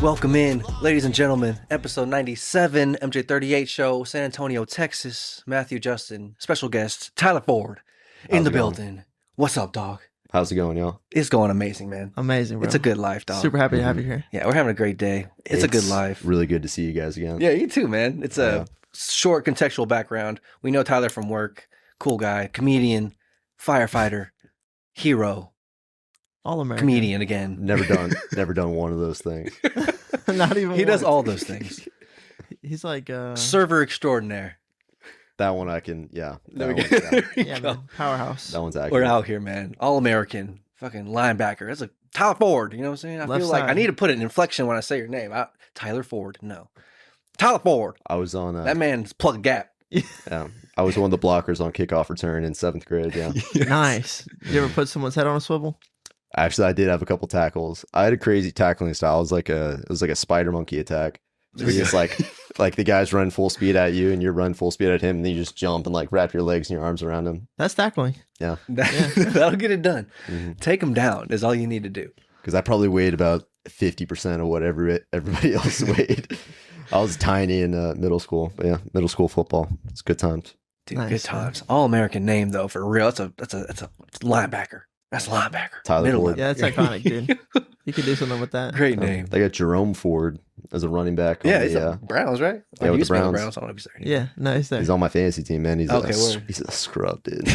Welcome in, ladies and gentlemen, episode 97, MJ38 show, San Antonio, Texas. Matthew, Justin, special guest, Tyler Ford in the building. What's up, dog? How's it going, y'all? It's going amazing, man. Amazing, bro. It's a good life, dog. Super happy to have you here. Yeah, we're having a great day. It's a good life. Really good to see you guys again. Yeah, you too, man. It's a short contextual background. We know Tyler from work. Cool guy, comedian, firefighter, hero, All American. comedian again. Never done one of those things. Not even He does once. all those things. He's like Server extraordinaire. That one I can, yeah. There That, we one, go. yeah, There we yeah, go. man, powerhouse. that one's accurate. We're out here, man. All American, fucking linebacker. That's a Tyler Ford. You know what I'm saying? I Left feel like I side. need to put an inflection when I say your name. Tyler Ford. No, Tyler Ford. I was on That man's plug a gap. I was one of the blockers on kickoff return in 7th grade, yeah. Nice. You ever put someone's head on a swivel? Actually, I did have a couple tackles. I had a crazy tackling style. It was like a spider monkey attack. So it's just like the guy's running full speed at you and you're running full speed at him and then you just jump and like wrap your legs and your arms around him. That's tackling. Yeah. That'll get it done. Mhm. Take him down is all you need to do. Because I probably weighed about 50% of what everybody else weighed. I was tiny in middle school. But yeah, middle school football. It's good times. Dude, Nice, good times. All American name though, for real. It's a linebacker. That's linebacker. Tyler Middle Ford. Yeah, that's iconic, dude. You could do something with that. Great name. They got Jerome Ford as a running back. Yeah, on he's the, a Browns, right? yeah, He with used the to be on Browns. I don't know if he's there anymore. Yeah, no, he's there. he's on my fantasy team, man. He's Okay, word. he's a scrub, dude.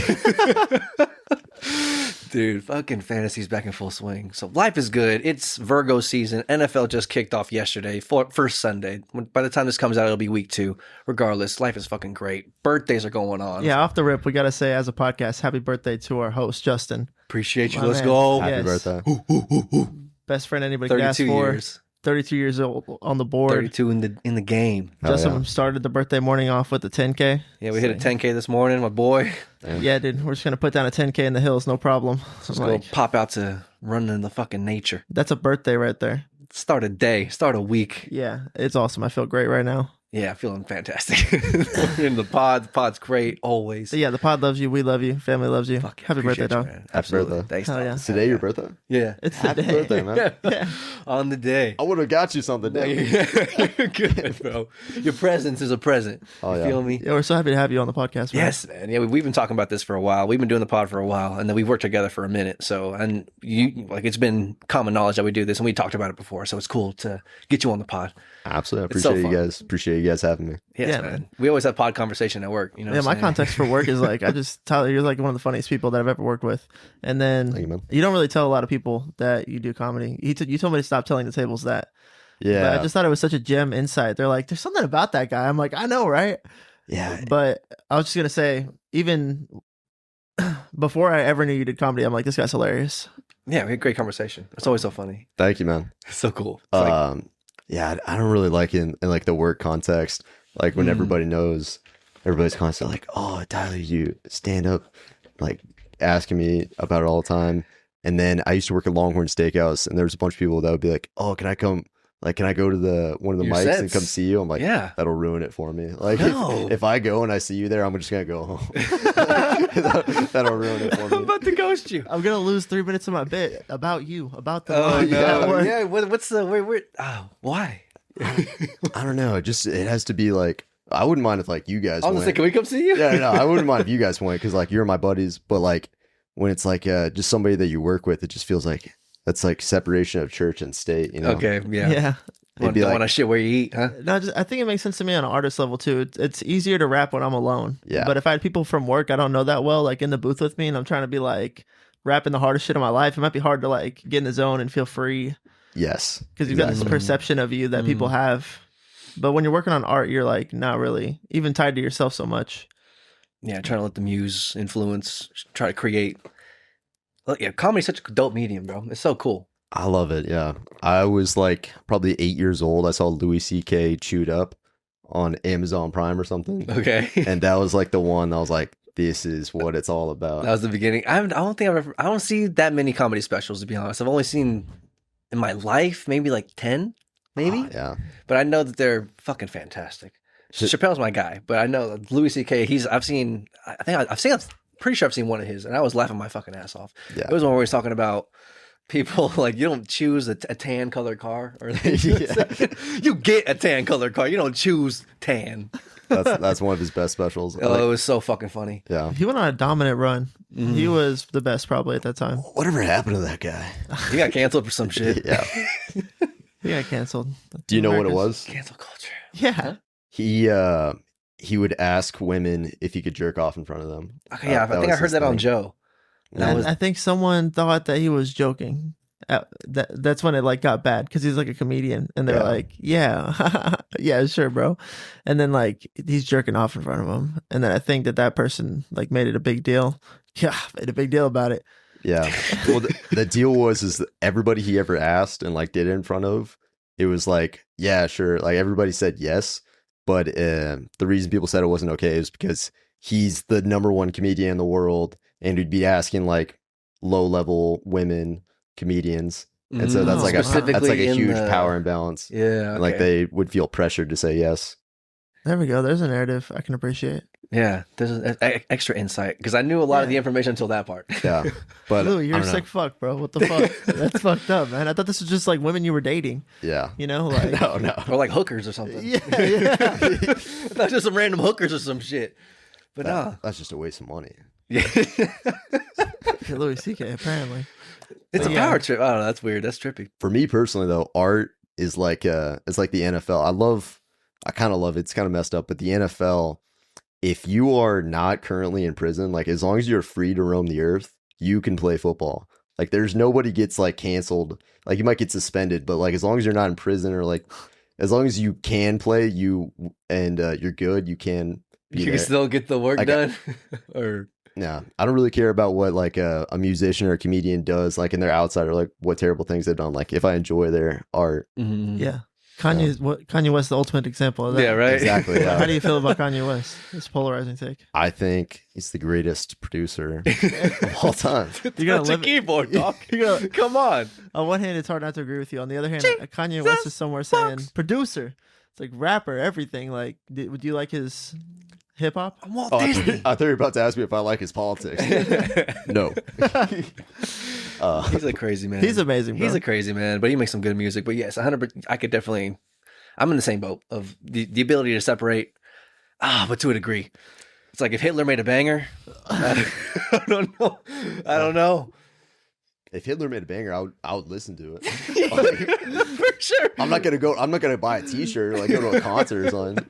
Dude, fucking fantasy's back in full swing. So life is good. It's Virgo season. NFL just kicked off yesterday, first Sunday. By the time this comes out, it'll be week 2. Regardless, life is fucking great. Birthdays are going on. Yeah, off the rip, we got to say as a podcast, happy birthday to our host, Justin. Appreciate you. My Let's man. go. Yeah. Happy Yes. birthday. Best friend anybody could ask 32 for. years. 32 years old on the board. 32 in the game. Hell Justin yeah. started the birthday morning off with the 10K. Yeah, we hit a 10K this morning, my boy. Yeah, dude, we're just going to put down a 10K in the hills, no problem. Let's I'm go like, pop out to run in the fucking nature. that's a birthday right there. Start a day, start a week. Yeah, it's awesome. I feel great right now. Yeah, feeling fantastic. We're in the pod. The pod's great, always. So yeah, the pod loves you. We love you. Family loves you. Fuck yeah, Happy birthday, appreciate you, dog. man. Absolutely. birthday. Thanks, Hell dog. yeah. Is today your birthday? Yeah. It's the Happy day. birthday, man. Yeah. On the day. I would have got you something. No, Damn. you're good, bro. Your presence is a present. Oh, You yeah. feel me? Yeah, we're so happy to have you on the podcast, man. Yes, man. Yeah, we've been talking about this for a while. We've been doing the pod for a while, and then we've worked together for a minute. So, and you like it's been common knowledge that we do this, and we talked about it before. So it's cool to get you on the pod. Absolutely. I It's so appreciate you fun. guys. Appreciate you guys having me. Yes, Yeah, man. man. We always have pod conversation at work. You know, Yeah, what my I'm saying? context for work is like Tyler, you're like one of the funniest people that I've ever worked with. And then Thank you, man. you don't really tell a lot of people that you do comedy. You told me to stop telling the tables that. Yeah. But I just thought it was such a gem insight. They're like, there's something about that guy. I'm like, I know, right? yeah. But I was just gonna say, even before I ever knew you did comedy, I'm like, this guy's hilarious. Yeah, we had a great conversation. It's always so funny. Thank you, man. It's so cool. It's like, Yeah, I don't really like it in like the work context. Like when Mm. everybody knows, everybody's constantly like, "Oh, Tyler, you stand up," like asking me about it all the time. And then I used to work at Longhorn Steakhouse, and there was a bunch of people that would be like, "Oh, can I come? Like, can I go to the one of the Your mics and sets. come see you?" I'm like, yeah. "That'll ruin it for me." Like, No. if I go and I see you there, I'm just gonna go home. That'll ruin it for I'm me. about to ghost you. I'm gonna lose 3 minutes of my bit about you, about the Oh line no! at work. Yeah, what's the where? Oh, why? I don't know. It has to be like I wouldn't mind if like you guys. I was went. like, can we come see you? Yeah, no, I wouldn't mind if you guys went because like you're my buddies, but like when it's like just somebody that you work with, it just feels like that's like separation of church and state, you know? Okay, yeah. Yeah. It'd be Don't like- want to shit where you eat, huh? No, I think it makes sense to me on an artist level too. It's easier to rap when I'm alone. Yeah. But if I had people from work I don't know that well, like in the booth with me, and I'm trying to be like rapping the hardest shit of my life, it might be hard to like get in the zone and feel free Yes, because you've got this exactly. perception of you that Mm. people have. But when you're working on art, you're like not really even tied to yourself so much. Yeah, trying to let the muse influence, try to create. Look, yeah, comedy's such a dope medium, bro. It's so cool. I love it. Yeah, I was like probably 8 years old. I saw Louis C.K. Chewed Up on Amazon Prime or something, Okay. and that was like the one I was like, "This is what it's all about." That was the beginning. I don't see that many comedy specials, to be honest. I've only seen in my life maybe like 10, maybe. Yeah, But I know that they're fucking fantastic. Chappelle's my guy, but I know that Louis C.K. I'm pretty sure I've seen one of his, and I was laughing my fucking ass off. yeah. It was one where he was talking about People like you don't choose a tan color car, or Yeah. you get a tan color car. You don't choose tan. That's one of his best specials. Oh, it was so fucking funny. Yeah. He went on a dominant run. He was the best probably at that time. Whatever happened to that guy? He got canceled for some shit. Yeah. He got canceled. Do you know what it America's- was? Cancel culture. Yeah. He would ask women if he could jerk off in front of them. Okay, yeah, I think I was heard his that on thing. Joe. That was I think someone thought that he was joking. That's when it like got bad because he's like a comedian, and they're Yeah. like, "Yeah, yeah, sure, bro." And then like he's jerking off in front of him, and then I think that person like made it a big deal. Yeah, made a big deal about it. Yeah. Well, the deal was that everybody he ever asked and like did it in front of, it was like, yeah, sure. Like everybody said yes, but the reason people said it wasn't okay is because he's the number one comedian in the world, and he'd be asking like low level women comedians, and so that's Oh, like specifically a in huge the- power imbalance. Yeah, And, like okay. they would feel pressured to say yes. There we go. There's a narrative I can appreciate. Yeah, there's extra insight because I knew a lot of the Yeah. information until that part. Yeah, but Louis, you're I a don't sick know. fuck, bro. What the fuck? That's fucked up, man. I thought this was just like women you were dating. Yeah, You know, like no, Or like hookers or something. yeah, yeah. Not just some random hookers or some shit. But nah. that's just a waste of money. Yeah. Yeah, Louis C.K. Apparently. It's a Yeah. power trip. I don't know. That's weird. That's trippy. For me personally, though, art is like it's like the NFL. I kind of love it. It's kind of messed up, but the NFL, if you are not currently in prison, like as long as you're free to roam the earth, you can play football. Like there's nobody gets like canceled. Like you might get suspended, but like as long as you're not in prison, or like as long as you can play, and you're good, you can be You there. can still get the work Like, done. Or Yeah, I don't really care about what like a musician or a comedian does, like in their outside, or like what terrible things they've done. Like if I enjoy their art, Yeah. Kanye West, the ultimate example of that. Yeah, right. Exactly, yeah. How do you feel about Kanye West? His polarizing take. I think he's the greatest producer of all time. You're gonna That's a live it- keyboard, dog. You're gonna- Come on. On one hand, it's hard not to agree with you. On the other hand, Kanye West is somewhere saying producer. It's like rapper, everything. Like, would you like his hip hop? I'm Walt Oh, I Disney. thought you were about to ask me if I like his politics. No. He's a crazy man. He's amazing, bro. He's a crazy man, but he makes some good music. But yes, 100%. I could definitely. I'm in the same boat of the ability to separate. But to a degree, it's like if Hitler made a banger. I don't know. I don't know. If Hitler made a banger, I would listen to it. For sure. I'm not gonna buy a T-shirt or like go to a concert or something.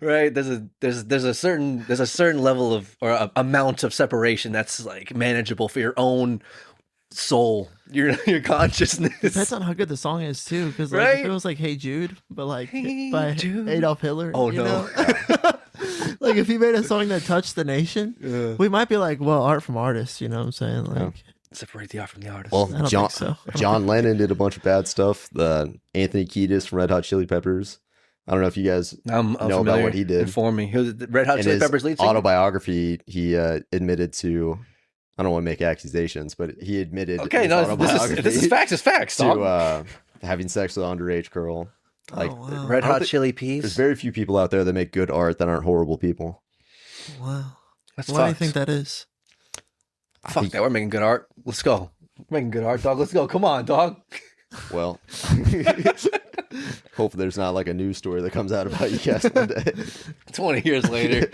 Right. There's a certain level of or a amount of separation that's like manageable for your own soul, your consciousness. Depends on how good the song is too, because like Right? if it was like "Hey Jude," but like Hey by Jude. Adolf Hitler. Oh, you no. know? Like if he made a song that touched the nation, we might be like, well, art from artists. You know what I'm saying? Like, Separate the art from the artist. Well, I don't John think so. I don't John Lennon did a bunch of bad stuff. The Anthony Kiedis from Red Hot Chili Peppers. I don't know if you guys I'm know about familiar. what he did. Inform me. He was the Red Hot in Chili his Peppers lead singer. autobiography. He admitted to. I don't want to make accusations, but he admitted. Okay, in his no, this autobiography is facts. It's facts, dog. to having sex with an underage girl. Like, Oh, wow. Red I don't Hot think- Chili there's Peas. very few people out there that make good art that aren't horrible people. Wow. That's Why do you fucked. think that is? Fuck think- that. We're making good art. Let's go. We're making good art, dog. Let's go. Come on, dog. Well, hopefully there's not like a news story that comes out about you guys one day. 20 years later.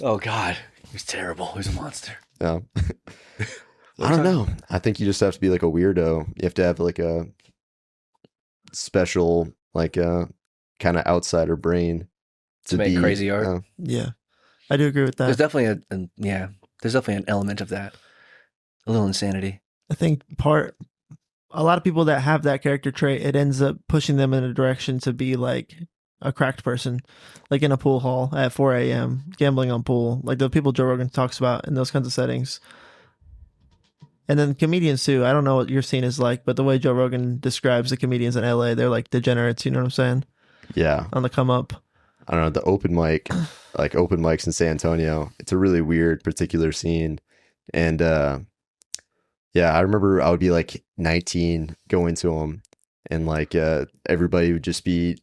Oh God, he was terrible. He was a monster. Yeah. I don't know. I think you just have to be like a weirdo. You have to have like a special, like kind of outsider brain To make crazy art. Yeah, I do agree with There's that. definitely there's definitely an element of that. A little insanity. I think a lot of people that have that character trait, it ends up pushing them in a direction to be like a cracked person, like in a pool hall at 4 a.m. gambling on pool, like the people Joe Rogan talks about in those kinds of settings. And then comedians too. I don't know what your scene is like, but the way Joe Rogan describes the comedians in LA, they're like degenerates. You know what I'm saying? Yeah. On the come up. I don't know. The open mic, like open mics in San Antonio, it's a really weird particular scene. And yeah, I remember I would be like 19 going to them, and like everybody would just be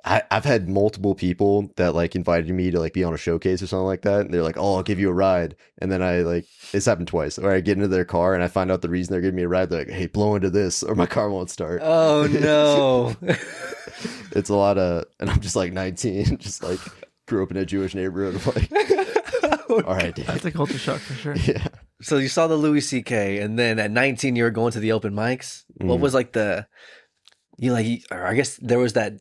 I've had multiple people that like invited me to like be on a showcase or something like that. And they're like, "Oh, I'll give you a ride." And then I like it's happened twice. Or I get into their car and I find out the reason they're giving me a ride. They're like, "Hey, blow into this, or my car won't start." Oh no. It's a lot of, and I'm just like 19, just like grew up in a Jewish neighborhood. I'm like, all right, dude. That's a culture shock for sure. Yeah. So you saw the Louis C.K. and then at 19 you were going to the open mics. What Mhm. was like or I guess there was that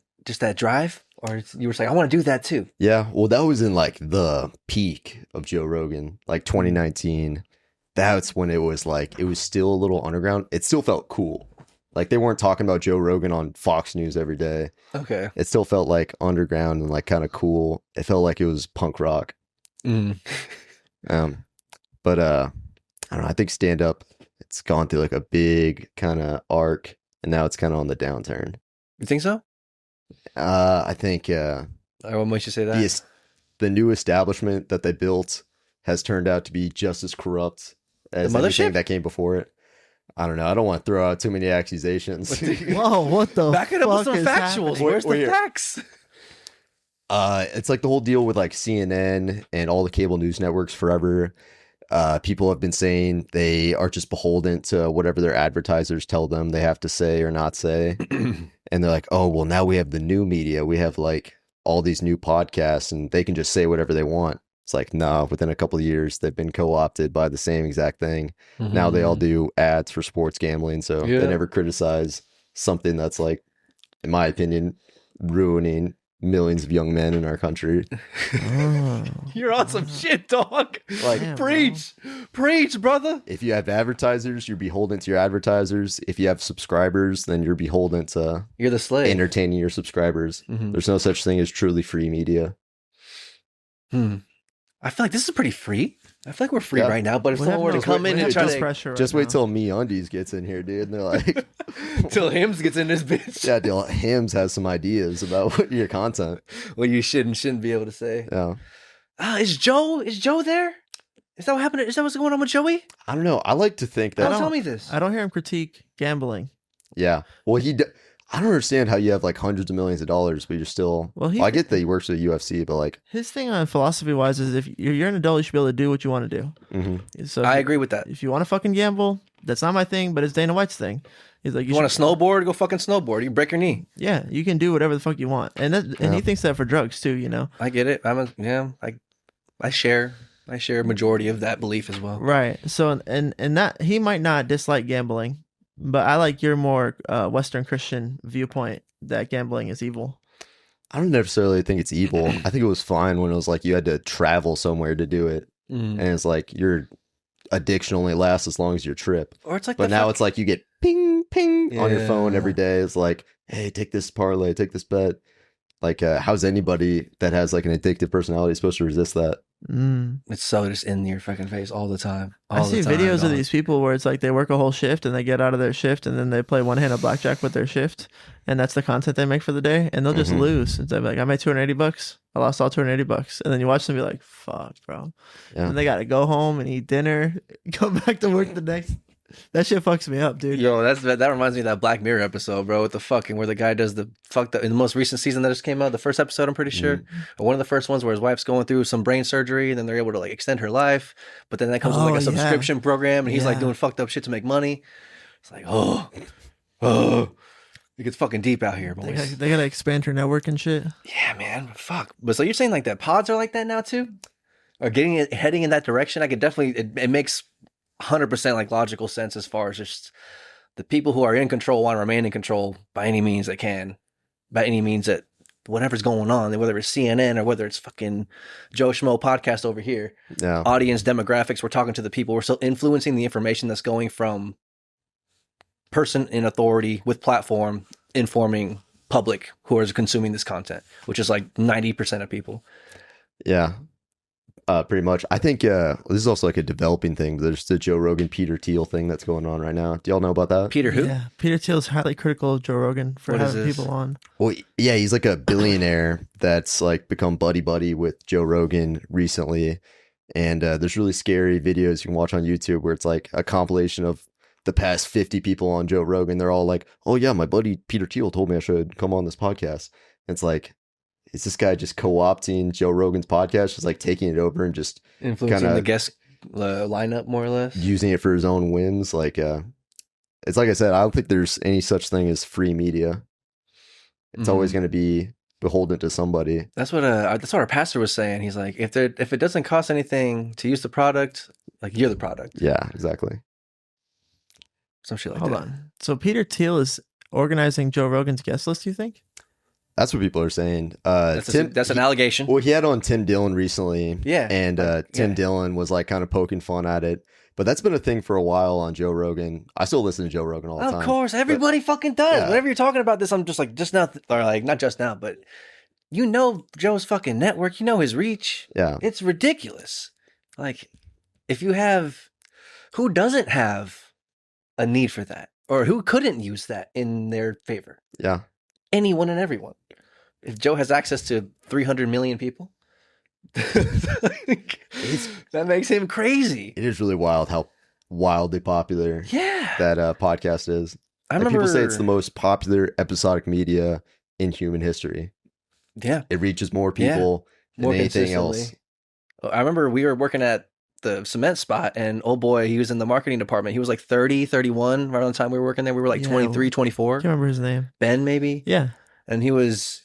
drive, or you were like, I want to do that too. Yeah. Well, that was in like the peak of Joe Rogan, like 2019. That's when it was like, it was still a little underground. It still felt cool. Like they weren't talking about Joe Rogan on Fox News every day. Okay. It still felt like underground and like kind of cool. It felt like it was punk rock. Mm. But I don't know. I think stand up, it's gone through like a big kind of arc, and now it's kind of on the downturn. You think so? I think What makes you say that? the new establishment that they built has turned out to be just as corrupt as The anything mothership? that came before it. I don't know. I don't want to throw out too many accusations. Whoa, what the Back it up with fuck some is factuals. happening? Where's the Wait, facts? It's like the whole deal with like CNN and all the cable news networks forever. People have been saying they are just beholden to whatever their advertisers tell them they have to say or not say. And they're like, oh, well, now we have the new media. We have like all these new podcasts and they can just say whatever they want. It's like, no, within a couple of years, they've been co-opted by the same exact thing. Now they all do ads for sports gambling. So Yeah. they never criticize something that's like, in my opinion, ruining millions of young men in our country. Oh. You're on some shit, dog. Like, Damn, Preach, brother. if you have advertisers, you're beholden to your advertisers. If you have subscribers, then you're beholden to You're the slave. entertaining your subscribers. Mhm. There's no such thing as truly free media. I feel like this is pretty free. I feel like we're free Yeah. right now, but if We someone have were to no- come we in have and try no to pressure right Just wait now. till Me Undies gets in here, dude. And they're like, till Hims gets in this bitch. yeah, dude, Hims has some ideas about what your content. What you should and shouldn't be able to say. Yeah. Is Joe there? Is that what happened? Is that what's going on with Joey? I don't know. I like to think that. Don't tell me this. I don't hear him critique gambling. Yeah. Well, I don't understand how you have like hundreds of millions of dollars, but you're still. Well, Well, I get that he works at the UFC, but like, His thing on philosophy wise is if you're an adult, you should be able to do what you want to do. mhm. So I agree with that. If you want to fucking gamble, that's not my thing, but it's Dana White's thing. He's like, You want to snowboard? Go fucking snowboard. You break your knee. Yeah, you can do whatever the fuck you want, and Yeah. he thinks that for drugs too. You know, I get it. I share a majority of that belief as well. right? So and that he might not dislike gambling, but I like your more Western Christian viewpoint that gambling is evil. I don't necessarily think it's evil. I think it was fine when it was like you had to travel somewhere to do it. Mm. And it's like your addiction only lasts as long as your trip. Or it's like, But now it's like you get ping, ping on your phone Yeah. every day. It's like, hey, take this parlay, take this bet. Like, how's anybody that has like an addictive personality supposed to resist that? it's so just in your fucking face all the time. I see videos of these people where it's like they work a whole shift and they get out of their shift and then they play one hand of blackjack with their shift, and that's the content they make for the day, and they'll just Mhm. lose. It's like, I made $280, I lost all $280, and then you watch them be like, fuck, bro. Yeah. And they got to go home and eat dinner, go back to work the next. That shit fucks me up, dude. Yo, that reminds me of that Black Mirror episode, bro, with the fucking where the guy does the fucked up in the most recent season that just came out, the first episode, I'm pretty sure. Or one of the first ones where his wife's going through some brain surgery and then they're able to like extend her life. But then that comes with like a Oh, yeah. subscription program and he's like Yeah. doing fucked up shit to make money. It's like, it gets fucking deep out here, boys. They gotta expand her network and shit. Yeah, man. Fuck. But so you're saying like that pods are like that now too? Or heading in that direction? I could definitely it makes 100% like logical sense as far as just the people who are in control want to remain in control by any means they can. By any means that whatever's going on, whether it's CNN or whether it's fucking Joe Schmo podcast over here. Yeah. Audience demographics, we're talking to the people, we're still influencing the information that's going from person in authority with platform informing public who is consuming this content, which is like 90% of people. Yeah. Pretty much. I think this is also like a developing thing. There's the Joe Rogan, Peter Thiel thing that's going on right now. Do y'all know about that? Peter who? Yeah, Peter Thiel's highly critical of Joe Rogan for What is having this? people on. Well, yeah, he's like a billionaire that's like become buddy with Joe Rogan recently. And there's really scary videos you can watch on YouTube where it's like a compilation of the past 50 people on Joe Rogan. They're all like, oh yeah, my buddy Peter Thiel told me I should come on this podcast. It's like, is this guy just co-opting Joe Rogan's podcast, just like taking it over and just Influencing kinda the guest lineup more or less. using it for his own whims? Like, it's like I said, I don't think there's any such thing as free media. It's always going to be beholden to somebody. That's what our pastor was saying. He's like, if it doesn't cost anything to use the product, like you're the product. Yeah, exactly. Some shit like Hold that. on. So Peter Thiel is organizing Joe Rogan's guest list, you think? That's what people are saying. That's an allegation. Well, he had on Tim Dillon recently. Yeah. And Tim Dillon was like kind of poking fun at it. But that's been a thing for a while on Joe Rogan. I still listen to Joe Rogan all the time. Of course, everybody fucking does. Yeah. Whenever you're talking about this, I'm just like, just now, or like, not just now, but you know Joe's fucking network. You know his reach. Yeah. It's ridiculous. Like, if you have, who doesn't have a need for that? Or who couldn't use that in their favor? Yeah. Anyone and everyone. If Joe has access to 300 million people, that makes him crazy. It is really wild how wildly popular Yeah. that podcast is. I Like, remember people say it's the most popular episodic media in human history. Yeah. It reaches more people More than anything else. consistently. I remember we were working at the cement spot and oh boy, he was in the marketing department. He was like 30, 31 right on the time we were working there. We were like Yeah. 23, 24. I can't remember his name. Ben maybe. Yeah. And he was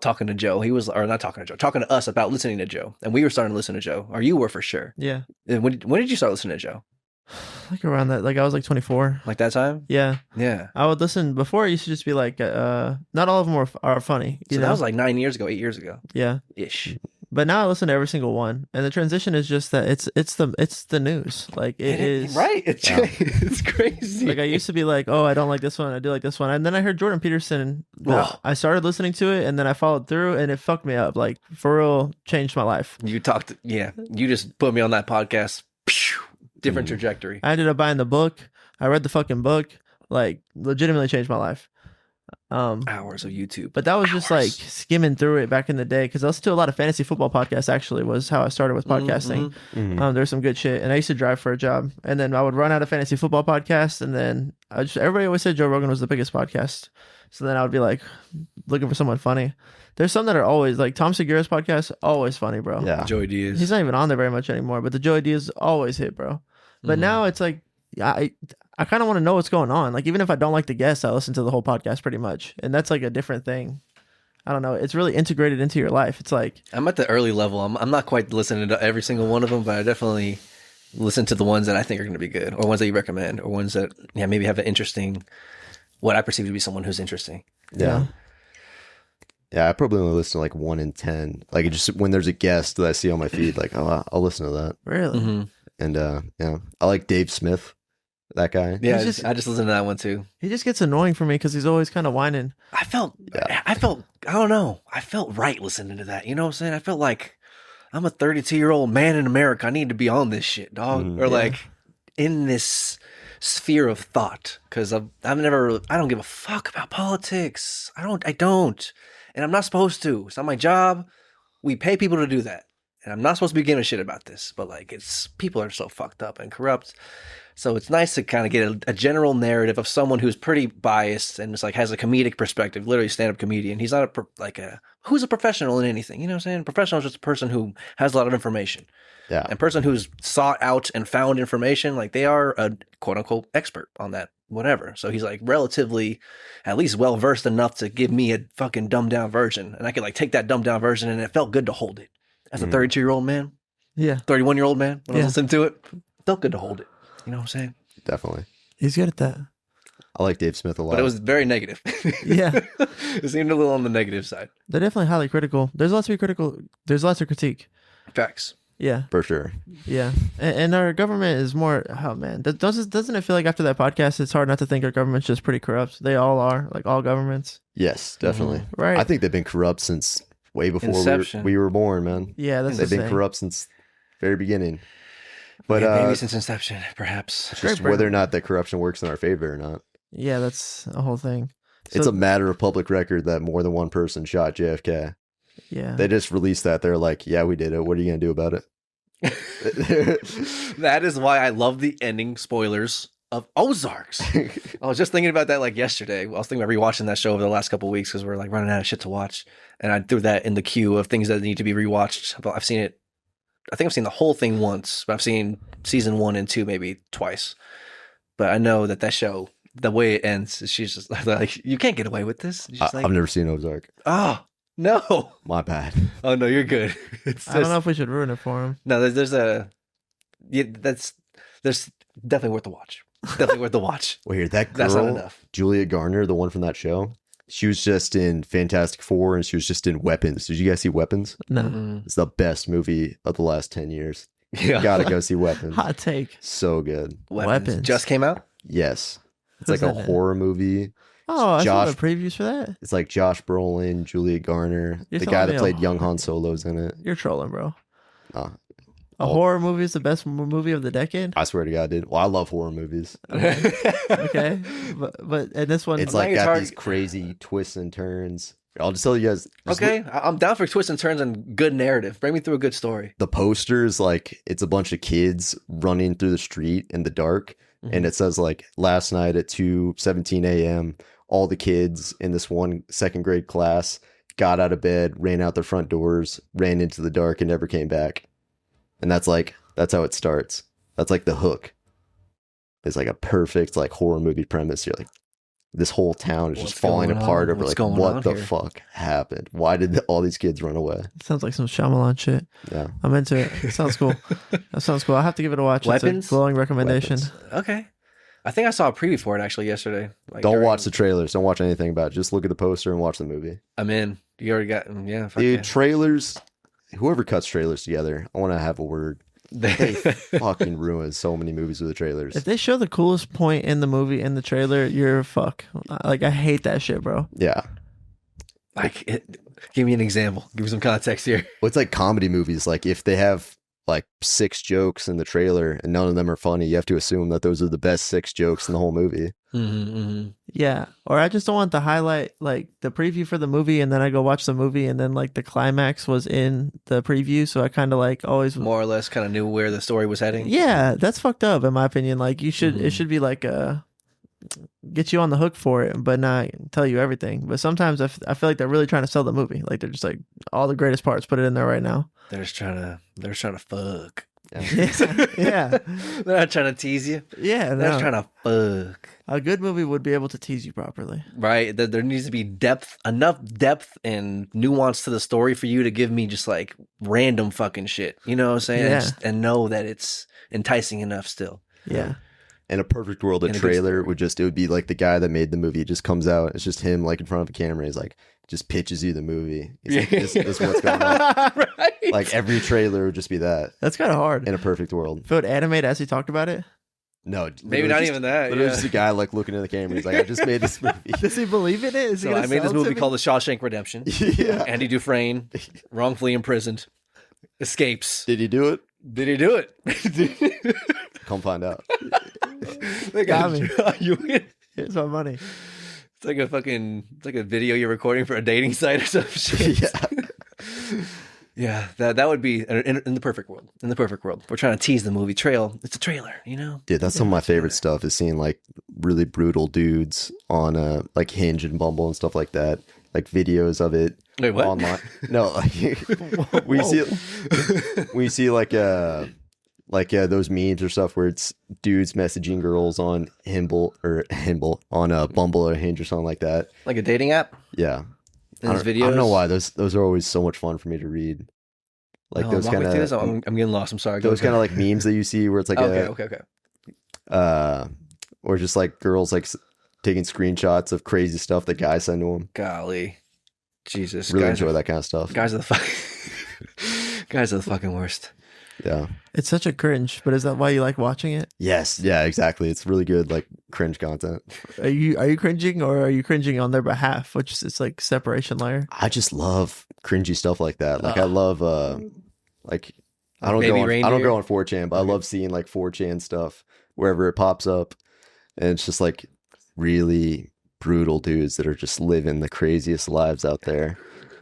talking to Joe. He was, or not talking to Joe, talking to us about listening to Joe. And we were starting to listen to Joe, or you were for sure. Yeah. And when did you start listening to Joe? Like around that, like I was like 24. Like that time? Yeah. Yeah. I would listen before. It used to just be like, not all of them are funny. You So know? that was like 9 years ago, 8 years ago Yeah. ish. But now I listen to every single one, and the transition is just that it's the news. Like it is right. It's Yeah. it's crazy. Like I used to be like, oh, I don't like this one. I do like this one, and then I heard Jordan Peterson. Ugh. I started listening to it, and then I followed through, and it fucked me up. Like for real, changed my life. You just put me on that podcast. Phew, different trajectory. I ended up buying the book. I read the fucking book. Like legitimately changed my life. Hours of YouTube. But that was just like skimming through it back in the day because I listened to a lot of fantasy football podcasts. Actually, was how I started with podcasting. There's some good shit, and I used to drive for a job, and then I would run out of fantasy football podcasts, and then everybody always said Joe Rogan was the biggest podcast. So then I would be like looking for someone funny. There's some that are always like Tom Segura's podcast, always funny, bro. Yeah. Joey Diaz. He's not even on there very much anymore, but the Joey Diaz always hit, bro. But now it's like, I kind of want to know what's going on. Like, even if I don't like the guest, I listen to the whole podcast pretty much. And that's like a different thing. I don't know. It's really integrated into your life. It's like, I'm at the early level. I'm not quite listening to every single one of them, but I definitely listen to the ones that I think are going to be good, or ones that you recommend, or ones that maybe have an interesting, what I perceive to be someone who's interesting. Yeah. Yeah, I probably only listen to like 1 in 10. Like it just when there's a guest that I see on my feed, like, oh, I'll listen to that. really? Mm-hmm. And yeah, I like Dave Smith, that guy. Yeah, He's just- I just listened to that one too. He just gets annoying for me because he's always kind of whining. I felt, I don't know. I felt right listening to that. You know what I'm saying? I felt like I'm a 32-year-old man in America. I need to be on this shit, dog. Or like in this sphere of thought. Cause I don't give a fuck about politics. I don't. And I'm not supposed to. It's not my job. We pay people to do that. And I'm not supposed to be giving a shit about this, but like people are so fucked up and corrupt. So it's nice to kind of get a general narrative of someone who's pretty biased and just like has a comedic perspective, literally stand-up comedian. He's not who's a professional in anything. You know what I'm saying? Professional is just a person who has a lot of information. Yeah. And person who's sought out and found information, like they are a quote unquote expert on that, whatever. So he's like relatively at least well versed enough to give me a fucking dumbed down version. And I could like take that dumbed down version and it felt good to hold it. As a 32-year-old man, Yeah. 31-year-old man, when I Yeah. was listening to it, felt good to hold it. You know what I'm saying? Definitely. He's good at that. I like Dave Smith a lot. But it was very negative. Yeah. It seemed a little on the negative side. They're definitely highly critical. There's lots to be critical. There's lots of critique. Facts. Yeah. for sure. Yeah. And our government is more, oh man, doesn't it feel like after that podcast, it's hard not to think our government's just pretty corrupt? They all are, like all governments. Yes, definitely. Right. I think they've been corrupt since way before Inception. we were born, man. Yeah, that's They've the been thing. corrupt since very beginning. But Yeah, maybe since inception, perhaps. just Great whether or not that corruption works in our favor or not. Yeah, that's a whole thing. It's So- a matter of public record that more than one person shot JFK. Yeah. They just released that. They're like, yeah, we did it. What are you going to do about it? That is why I love the ending spoilers of Ozarks. I was just thinking about that like yesterday. I was thinking about rewatching that show over the last couple of weeks because we're like running out of shit to watch, and I threw that in the queue of things that need to be rewatched. I've seen it. I think I've seen the whole thing once, but I've seen season 1 and 2 maybe twice. But I know that show, the way it ends, she's just like, you can't get away with this. She's like, I've never seen Ozark. oh no, My bad. oh no, you're good. It's I don't know if we should ruin it for him. No, there's definitely worth the watch. Definitely worth the watch. Well, here, that That's not girl, enough. Julia Garner, the one from that show, she was just in Fantastic Four and she was just in Weapons. Did you guys see Weapons? No. Mm-mm. It's the best movie of the last 10 years. Yeah, Gotta go see Weapons. Hot take. So good. Weapons. just came out. Yes. It's Who's like a in it? horror movie. Oh, I saw Josh- the previews for that. It's like Josh Brolin, Julia Garner, You're the telling guy me that a played horror- young Han Solo's in it. You're trolling, bro. Nah, A horror movie is the best movie of the decade. I swear to God, dude. Well, I love horror movies. Okay, but and this one, It's Well, like now you're got target- these crazy twists and turns. I'll just tell you guys. just Okay, I'm down for twists and turns and good narrative. Bring me through a good story. the posters, like it's a bunch of kids running through the street in the dark, and it says like last night at 2:17 a.m. all the kids in this one second grade class got out of bed, ran out their front doors, ran into the dark, and never came back. And that's how it starts. That's like the hook. It's like a perfect like horror movie premise. You're like, this whole town is What's just falling going on? apart over What's like going what on the here? fuck happened? Why did all these kids run away? sounds like some Shyamalan shit. Yeah. I'm into it. It sounds cool. That sounds cool. I'll have to give it a watch. Weapons? It's a glowing recommendation. Weapons. Okay, I think I saw a preview for it actually yesterday. Like, Don't during- watch the trailers. Don't watch anything about it. Just look at the poster and watch the movie. I'm in. You already got. Yeah, fuck Dude, trailers. Whoever cuts trailers together, I want to have a word. They yeah. fucking ruin so many movies with the trailers. If they show the coolest point in the movie in the trailer, you're fuck. Like I hate that shit, bro. Yeah. Give me an example. Give me some context here. Well, it's like comedy movies. Like if they have like 6 jokes in the trailer and none of them are funny, you have to assume that those are the best 6 jokes in the whole movie. Yeah. Or I just don't want to highlight like the preview for the movie and then I go watch the movie and then like the climax was in the preview. So I kind of like always. More or less, kind of knew where the story was heading. Yeah, that's fucked up in my opinion. Like you should, it should be like get you on the hook for it, but not tell you everything. But sometimes I feel like they're really trying to sell the movie. Like they're just like all the greatest parts, put it in there right now. They're just trying to fuck. Yeah. They're not trying to tease you. Yeah, They're no. just trying to fuck. A good movie would be able to tease you properly. Right? There needs to be enough depth and nuance to the story for you to give me just like random fucking shit. You know what I'm saying? Yeah. And know that it's enticing enough still. Yeah. In a perfect world, a In a good trailer it would be like the guy that made the movie. It just comes out. It's just him like in front of a camera. He's like, just pitches you the movie. He's like, this is what's going on. Right? Like every trailer would just be that That's kind of hard. in a perfect world. If it would animate as he talked about it, No, Maybe literally not just- even that. Literally Yeah. just a guy like looking at the camera. He's like, I just made this movie. does he believe in it? Is he So gonna I made this sell it movie to me? called The Shawshank Redemption. Yeah. Andy Dufresne, wrongfully imprisoned, escapes. Did he do it? Did he do it? Come find out. They Got me. You in. Here's my money. It's like a video you're recording for a dating site or some shit. Yeah. Yeah, that would be in the perfect world. In the perfect world, we're trying to tease the movie trail. It's a trailer, you know. Dude, that's some of my favorite stuff is seeing like really brutal dudes on like Hinge and Bumble and stuff like that. Like videos of it Wait, what? online. No, like we see like those memes or stuff where it's dudes messaging girls on Himble on a Bumble or Hinge or something like that. Like a dating app. Yeah. In I those don't videos. know why those are always so much fun for me to read. Like No, those walk me kind through this. of I'm getting lost. I'm sorry. Go those ahead. kind of like memes that you see where it's like okay. or just like girls like taking screenshots of crazy stuff that guys send to them. Golly, Jesus, Really guys enjoy are, that kind of stuff. Guys are the fuck. Guys are the fucking worst. Yeah. It's such a cringe, but is that why you like watching it? Yes. Yeah. Exactly. It's really good, like cringe content. Are you cringing or are you cringing on their behalf? Which is it's like separation layer. I just love cringy stuff like that. Like I love like I don't Baby go on reindeer? 4chan, but I love seeing like 4chan stuff wherever it pops up, and it's just like really brutal dudes that are just living the craziest lives out there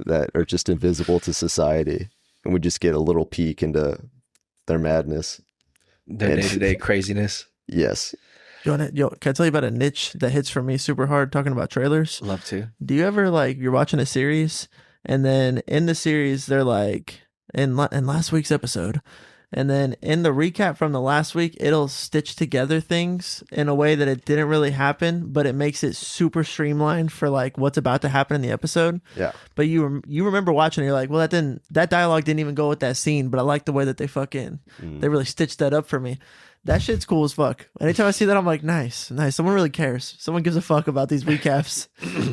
that are just invisible to society, and we just get a little peek into their madness. Their And- day-to-day craziness. Yes. Can I tell you about a niche that hits for me super hard talking about trailers? Love to. Do you ever like you're watching a series and then in the series they're like in last week's episode, and then in the recap from the last week it'll stitch together things in a way that it didn't really happen, but it makes it super streamlined for like what's about to happen in the episode. Yeah. But you remember watching it, you're like, well, that dialogue didn't even go with that scene, but I like the way that they they really stitched that up for me. That shit's cool as fuck. Anytime I see that, I'm like, nice. Someone really cares. Someone gives a fuck about these recaps.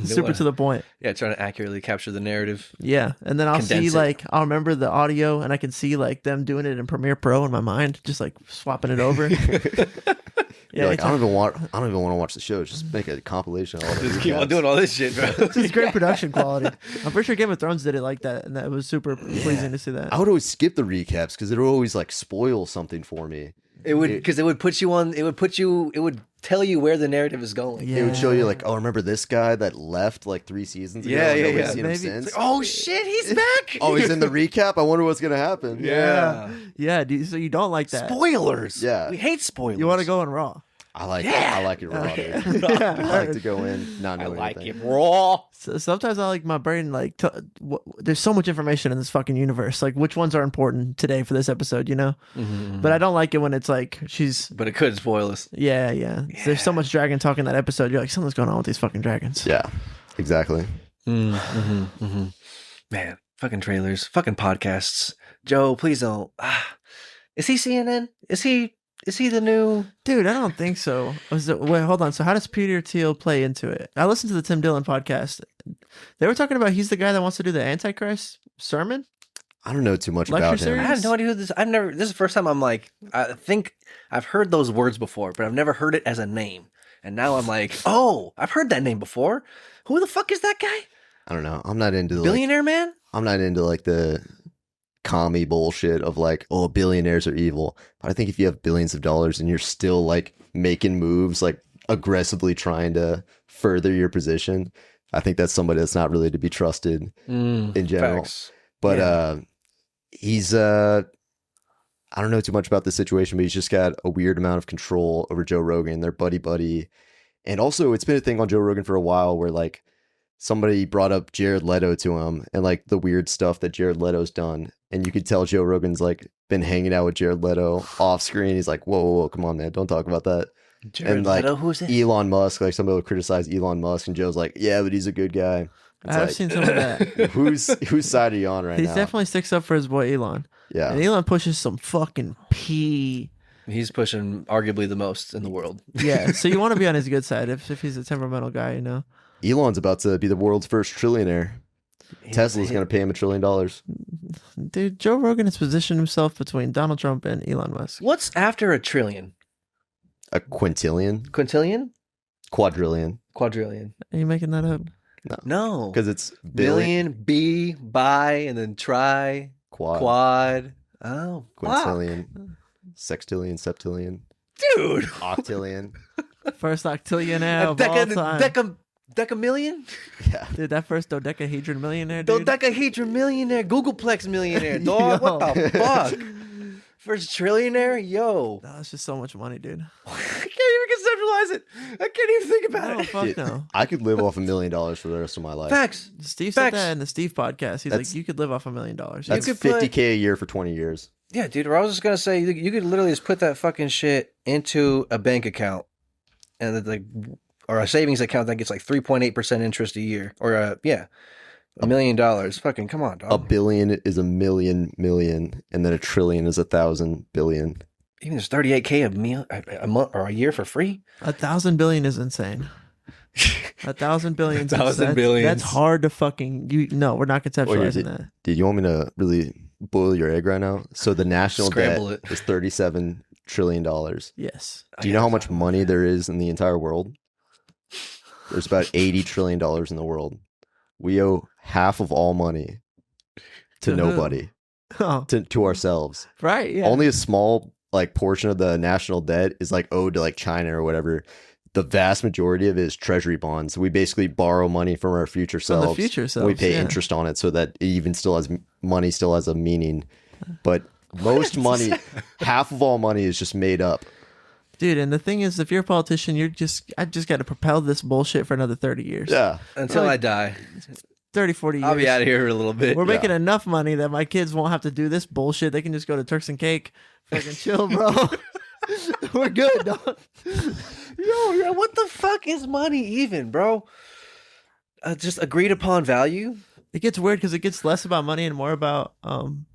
Super to the point. Yeah, trying to accurately capture the narrative. Yeah. And then I'll Condense see, it. like, I'll remember the audio and I can see, like, them doing it in Premiere Pro in my mind, just, like, swapping it over. You're like, I don't even want to watch the show. Just make a compilation of all Just the keep on recaps. doing all this shit, bro. It's great production quality. I'm pretty sure Game of Thrones did it like that, and that was super pleasing to see that. I would always skip the recaps because it would always like spoil something for me. It would, because it would put you on. It would tell you where the narrative is going. Yeah. It would show you like, oh, remember this guy that left like 3 seasons ago? Yeah, and yeah, nobody's yeah. seen him Maybe. since. It's like, oh shit, he's back. Oh, he's in the recap. I wonder what's gonna happen. Yeah. Yeah, dude, so you don't like that. Spoilers. Yeah. We hate spoilers. You want to go in Raw. I like Yeah. it. I like it raw. Okay. Dude. Yeah. I like to go in not I knowing like anything. it raw. So sometimes I like my brain, like, there's so much information in this fucking universe. Like, which ones are important today for this episode, you know? But I don't like it when it's like, But it could spoil us. yeah. There's so much dragon talk in that episode. You're like, something's going on with these fucking dragons. Yeah, exactly. Man, fucking trailers, fucking podcasts. Joe, please don't. Is he CNN? Is he the new? Dude, I don't think so. Wait, hold on. So how does Peter Thiel play into it? I listened to the Tim Dillon podcast. They were talking about he's the guy that wants to do the Antichrist sermon. I don't know too much Lecture about him. series? I have no idea who this. This is the first time I'm like, I think I've heard those words before, but I've never heard it as a name. And now I'm like, oh, I've heard that name before. Who the fuck is that guy? I don't know. I'm not into Billionaire man? I'm not into like the commie bullshit of like, oh, billionaires are evil. But I think if you have billions of dollars and you're still like making moves, like aggressively trying to further your position, I think that's somebody that's not really to be trusted in general. Facts. But he's I don't know too much about the situation, but he's just got a weird amount of control over Joe Rogan. They're buddy. And also it's been a thing on Joe Rogan for a while where like somebody brought up Jared Leto to him and like the weird stuff that Jared Leto's done. And you could tell Joe Rogan's like been hanging out with Jared Leto off screen. He's like, whoa, come on, man. Don't talk about that. Jared and like Leto, who's it? Elon Musk, like somebody will criticize Elon Musk and Joe's like, yeah, but he's a good guy. It's I've like, seen some of that. whose side are you on right He now? definitely sticks up for his boy Elon. Yeah. And Elon pushes some fucking pee. He's pushing arguably the most in the world. Yeah, so you want to be on his good side if he's a temperamental guy, you know? Elon's about to be the world's first trillionaire. Tesla's going to pay him $1 trillion. Dude, Joe Rogan has positioned himself between Donald Trump and Elon Musk. What's after a trillion? A quintillion? Quintillion? Quadrillion. Quadrillion? Are you making that up? No. Because it's Billion, B, bi, and then tri, quad. Oh, fuck. Quintillion. Sextillion, septillion, Dude. octillion. First octillionaire A of all time. decamillion? Yeah. Dude, that first dodecahedron millionaire, dude. Dodecahedron millionaire, Googleplex millionaire, dog. What the fuck? First trillionaire? Yo. No, it's just so much money, dude. I can't even conceptualize it. I can't even think about No, it. fuck Dude, no. I could live off $1 million for the rest of my life. Facts. Steve said Facts. that in the Steve podcast. He's That's- like, you could live off $1 million. That's could put- $50K a year for 20 years. Yeah, dude. I was just gonna say you could literally just put that fucking shit into a bank account, and or a savings account that gets like 3.8% interest a year, or $1 million. Fucking come on, dog. A billion is a million, and then a trillion is 1,000 billion. Even there's 38K a month or a year for free. 1,000 billion is insane. 1,000 billion. 1,000 billions. That's hard to fucking. No, we're not conceptualizing that. Dude, you want me to really boil your egg right now? So the national Scramble debt it. is $37 trillion. Yes. Do you know how much money there is in the entire world? There's about $80 trillion in the world. We owe half of all money to To who? nobody, Oh, to ourselves. right. Yeah. Only a small like portion of the national debt is like owed to like China or whatever. The vast majority of it is treasury bonds. We basically borrow money from our future From selves. the future and selves. we pay yeah. interest on it so that it even still has money still has a meaning. But most money, half of all money is just made up. Dude, and the thing is, if you're a politician, I just got to propel this bullshit for another 30 years. Yeah. Until Like, I die. 30, 40 years. I'll be out of here for a little bit. We're making enough money that my kids won't have to do this bullshit. They can just go to Turks and Cake. Fucking chill, bro. We're good, dog. Yo, what the fuck is money even, bro? Just agreed upon value? It gets weird because it gets less about money and more about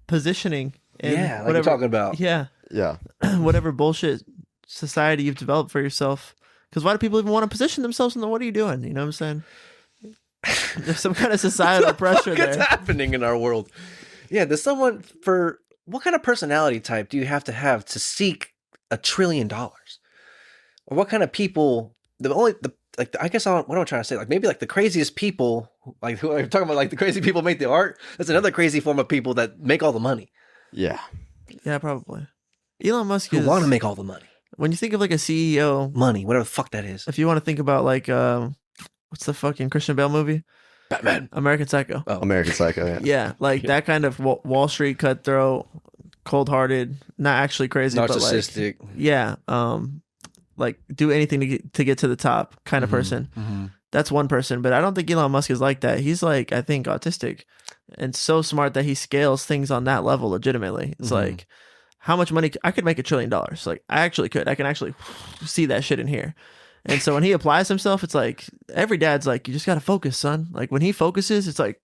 positioning. And Yeah, like you're talking about. Yeah. Yeah. Whatever bullshit society you've developed for yourself. Because why do people even want to position themselves in the what are you doing? You know what I'm saying? There's some kind of societal pressure What's there. happening in our world? Yeah, there's someone for what kind of personality type do you have to seek $1 trillion? Or what kind of people? I guess what am I trying to say? Like maybe like the craziest people, like who I'm talking about, like the crazy people make the art. That's another crazy form of people that make all the money. Yeah. Yeah, probably. Elon Musk Who is want to make all the money, when you think of like a CEO, money, whatever the fuck that is. if you want to think about like what's the fucking Christian Bale movie? Batman. American Psycho. Oh. American Psycho. Yeah. Yeah, like that kind of Wall Street cutthroat, cold-hearted, not actually crazy, Narcissistic. but like, yeah, like do anything to get to the top kind of person. Mm-hmm. That's one person, but I don't think Elon Musk is like that. He's like, I think, autistic and so smart that he scales things on that level legitimately. It's like, how much money I could make $1 trillion. Like I actually could. I can actually see that shit in here. And so when he applies himself, it's like every dad's like, you just got to focus, son. Like when he focuses, it's like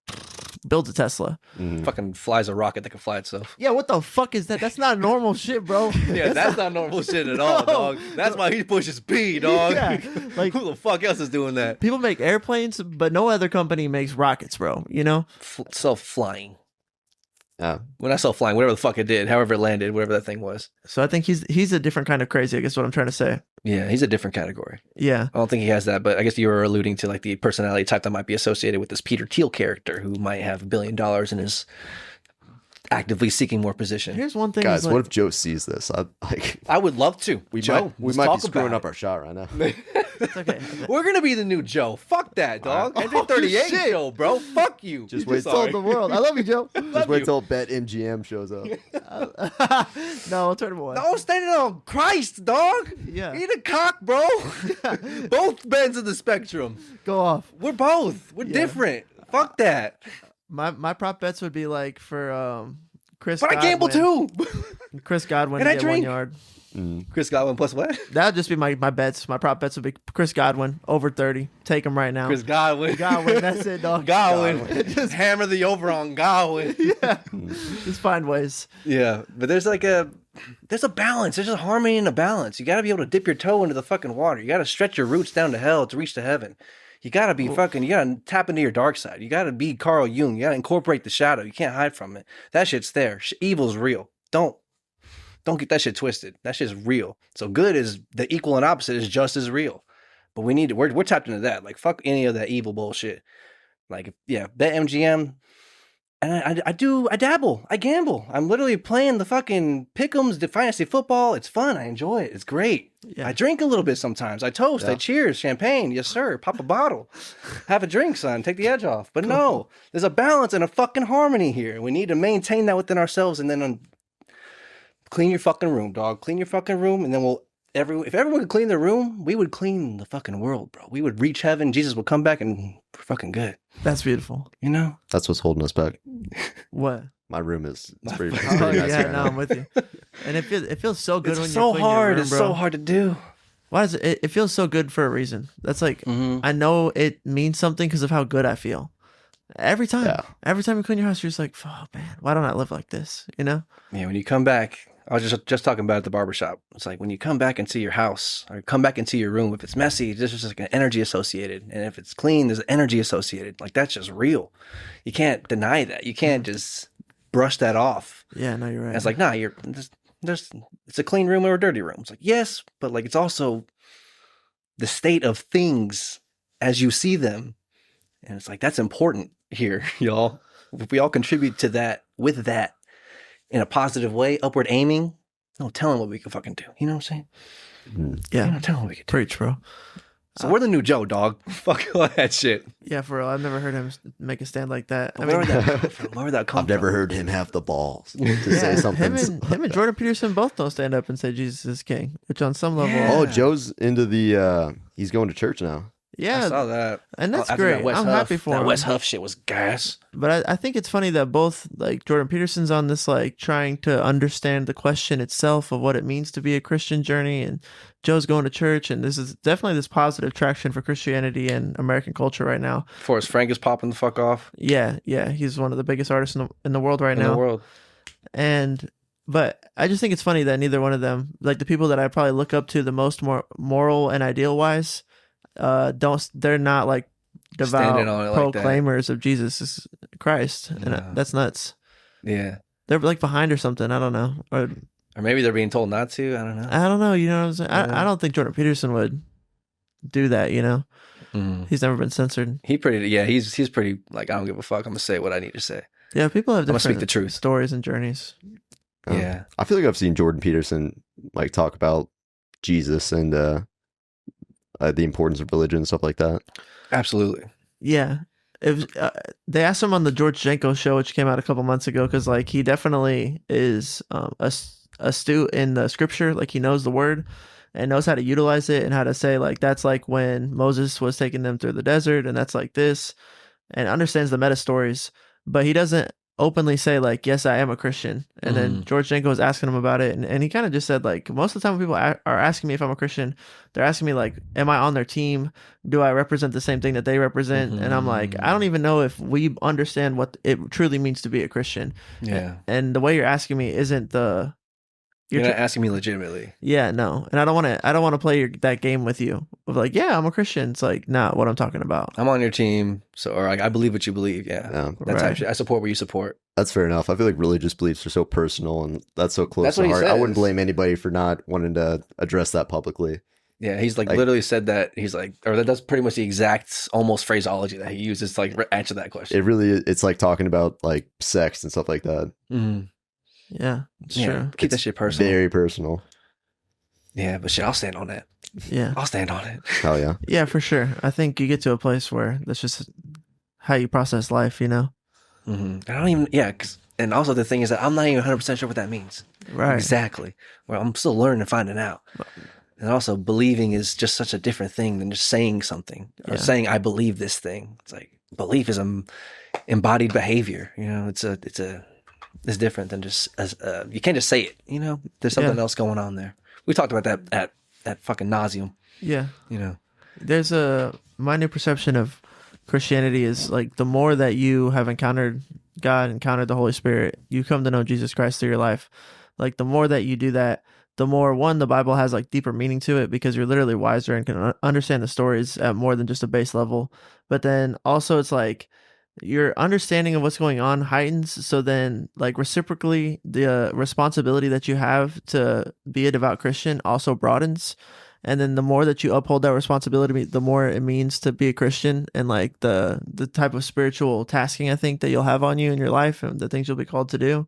builds a Tesla. Fucking flies a rocket that can fly itself. Yeah, what the fuck is that? That's not normal shit, bro. Yeah, that's not normal shit at all, dog. That's why he pushes speed, dog. Yeah, like who the fuck else is doing that? people make airplanes, but no other company makes rockets, bro. You know? Self-flying. Yeah. Well, not self-flying, whatever the fuck it did, however it landed, whatever that thing was. So I think he's a different kind of crazy. I guess what I'm trying to say. Yeah, he's a different category. Yeah. I don't think he has that, but I guess you were alluding to like the personality type that might be associated with this Peter Thiel character who might have $1 billion and is actively seeking more position. Here's one thing, Guys, is, like, what if Joe sees this? I would love to. we Joe, might let's be talk screwing about up our shot right now. it's okay. We're gonna be the new Joe. Fuck that, dog. MJ38 shit. Joe, bro. Fuck you. Just You wait. told the world. I love you, Joe. Just wait till Bet MGM shows up. No, I'll turn him away. No, standing on Christ, dog. Yeah. Eat a cock, bro. Both bends of the spectrum. Go off. We're both. We're different. Fuck that. My prop bets would be like for Chris. But I gamble too. Chris Godwin And to I get drink. 1 yard. Chris Godwin plus what? That would just be my bets. My prop bets would be Chris Godwin over 30. Take him right now. Chris Godwin. Godwin, that's it, dog. Godwin. Just hammer the over on Godwin. Yeah. Just find ways. Yeah, but there's a balance. There's a harmony and a balance. You got to be able to dip your toe into the fucking water. You got to stretch your roots down to hell to reach to heaven. You got to be you got to tap into your dark side. You got to be Carl Jung. You got to incorporate the shadow. You can't hide from it. That shit's there. Evil's real. Don't get that shit twisted. That shit's real. So good is the equal and opposite is just as real. But we're tapped into that. Like fuck any of that evil bullshit. Like yeah, bet MGM. And I dabble. I gamble. I'm literally playing the fucking pick'ems, the fantasy football. It's fun. I enjoy it. It's great. Yeah. I drink a little bit sometimes. I toast. I cheers. Champagne. Yes, sir. Pop a bottle. Have a drink, son. Take the edge off. But no, there's a balance and a fucking harmony here. We need to maintain that within ourselves and then clean your fucking room, dog. Clean your fucking room, and then if everyone could clean their room, we would clean the fucking world, bro. We would reach heaven. Jesus would come back, and we're fucking good. That's beautiful. You know? That's what's holding us back. What? My room is it's pretty, it's Oh, pretty nice yeah, right no, now. I'm with you. And it feels so good when It's you're so cleaning your hard. room, It's bro. so hard to do. Why is it? It feels so good for a reason. That's like I know it means something because of how good I feel. Every time, every time you clean your house, you're just like, oh man, why don't I live like this? You know? Yeah, when you come back, I was just talking about it at the barbershop. It's like when you come back and see your house or come back and see your room, if it's messy, there's just like an energy associated. And if it's clean, there's energy associated. Like that's just real. You can't deny that. You can't just brush that off. Yeah, no, you're right. And it's like, nah, it's a clean room or a dirty room. It's like, yes, but like it's also the state of things as you see them. And it's like, that's important here, y'all. If we all contribute to that with that in a positive way, upward aiming, no telling what we can fucking do. You know what I'm saying? Yeah. No telling what we can do. Preach, bro. So we're the new Joe, dog. Fuck all that shit. Yeah, for real. I've never heard him make a stand like that. Where would that come from? Where would that come I've never from? heard him have the balls to say something. Him and Jordan Peterson both don't stand up and say Jesus is king, which on some level, Yeah. Oh, Joe's into the. He's going to church now. yeah, I saw that. and that's After great. that West I'm Huff, happy for that him. West Huff shit was gas. But I think it's funny that both like Jordan Peterson's on this like trying to understand the question itself of what it means to be a Christian journey, and Joe's going to church, and this is definitely this positive traction for Christianity and American culture right now. Forrest Frank is popping the fuck off Yeah, he's one of the biggest artists in the world right in now. the world. But I just think it's funny that neither one of them, like the people that I probably look up to the most more moral and ideal wise, they're not like devout Standing on it like that. proclaimers of Jesus Christ, and No. that's nuts. Yeah. They're like behind or something. I don't know, or Or maybe they're being told not to. I don't know. I don't know. You know what I'm saying? Yeah. I don't think Jordan Peterson would do that. You know, Mm. he's never been censored. He's pretty like, I don't give a fuck. I'm gonna say what I need to say. Yeah, people have I'm gonna different speak the truth. stories and journeys. Yeah. I feel like I've seen Jordan Peterson like talk about Jesus and the importance of religion and stuff like that. Absolutely. Yeah. They asked him on the George Jenko show, which came out a couple months ago, because like he definitely is astute in the scripture. Like he knows the word and knows how to utilize it and how to say like that's like when Moses was taking them through the desert, and that's like this, and understands the meta stories. But he doesn't openly say like, yes, I am a Christian. And then George Jenko was asking him about it, and he kind of just said like, most of the time when people are asking me if I'm a Christian, they're asking me like, am I on their team? Do I represent the same thing that they represent? And I'm like, I don't even know if we understand what it truly means to be a Christian. Yeah. And the way you're asking me isn't the You're not asking me legitimately. yeah, no. And I don't want to play that game with you of like, yeah, I'm a Christian. It's like not what I'm talking about. I'm on your team, so or like I believe what you believe. Yeah. Yeah, That type Right. of shit. I support what you support. that's fair enough. I feel like religious beliefs are so personal and that's so close That's to what he heart. I wouldn't says. blame anybody for not wanting to address that publicly. Yeah, he's like Like- literally said that. He's like, or that's pretty much the exact almost phraseology that he uses to like answer that question. It really, it's like talking about like sex and stuff like that. Mhm. Yeah, it's Yeah, true. keep that It's shit personal. Very personal. Yeah, but shit, I'll stand on that. Yeah. I'll stand on it. Hell yeah. Yeah, for sure. I think you get to a place where that's just how you process life, you know? I don't even, yeah, and also the thing is that I'm not even 100% sure what that means. Right. Exactly. Well, I'm still learning and finding out. And also, believing is just such a different thing than just saying something or Yeah. saying I believe this thing. It's like belief is embodied behavior. You know, it's different than just you can't just say it. You know, there's something Yeah. else going on there. We talked about that at fucking nauseum. Yeah. You know, There's my new perception of Christianity is like the more that you have encountered God, encountered the Holy Spirit, you come to know Jesus Christ through your life. Like the more that you do that, the more the Bible has like deeper meaning to it because you're literally wiser and can understand the stories at more than just a base level. But then also it's like your understanding of what's going on heightens. So then like reciprocally, the responsibility that you have to be a devout Christian also broadens. And then the more that you uphold that responsibility, the more it means to be a Christian and like the type of spiritual tasking I think that you'll have on you in your life and the things you'll be called to do.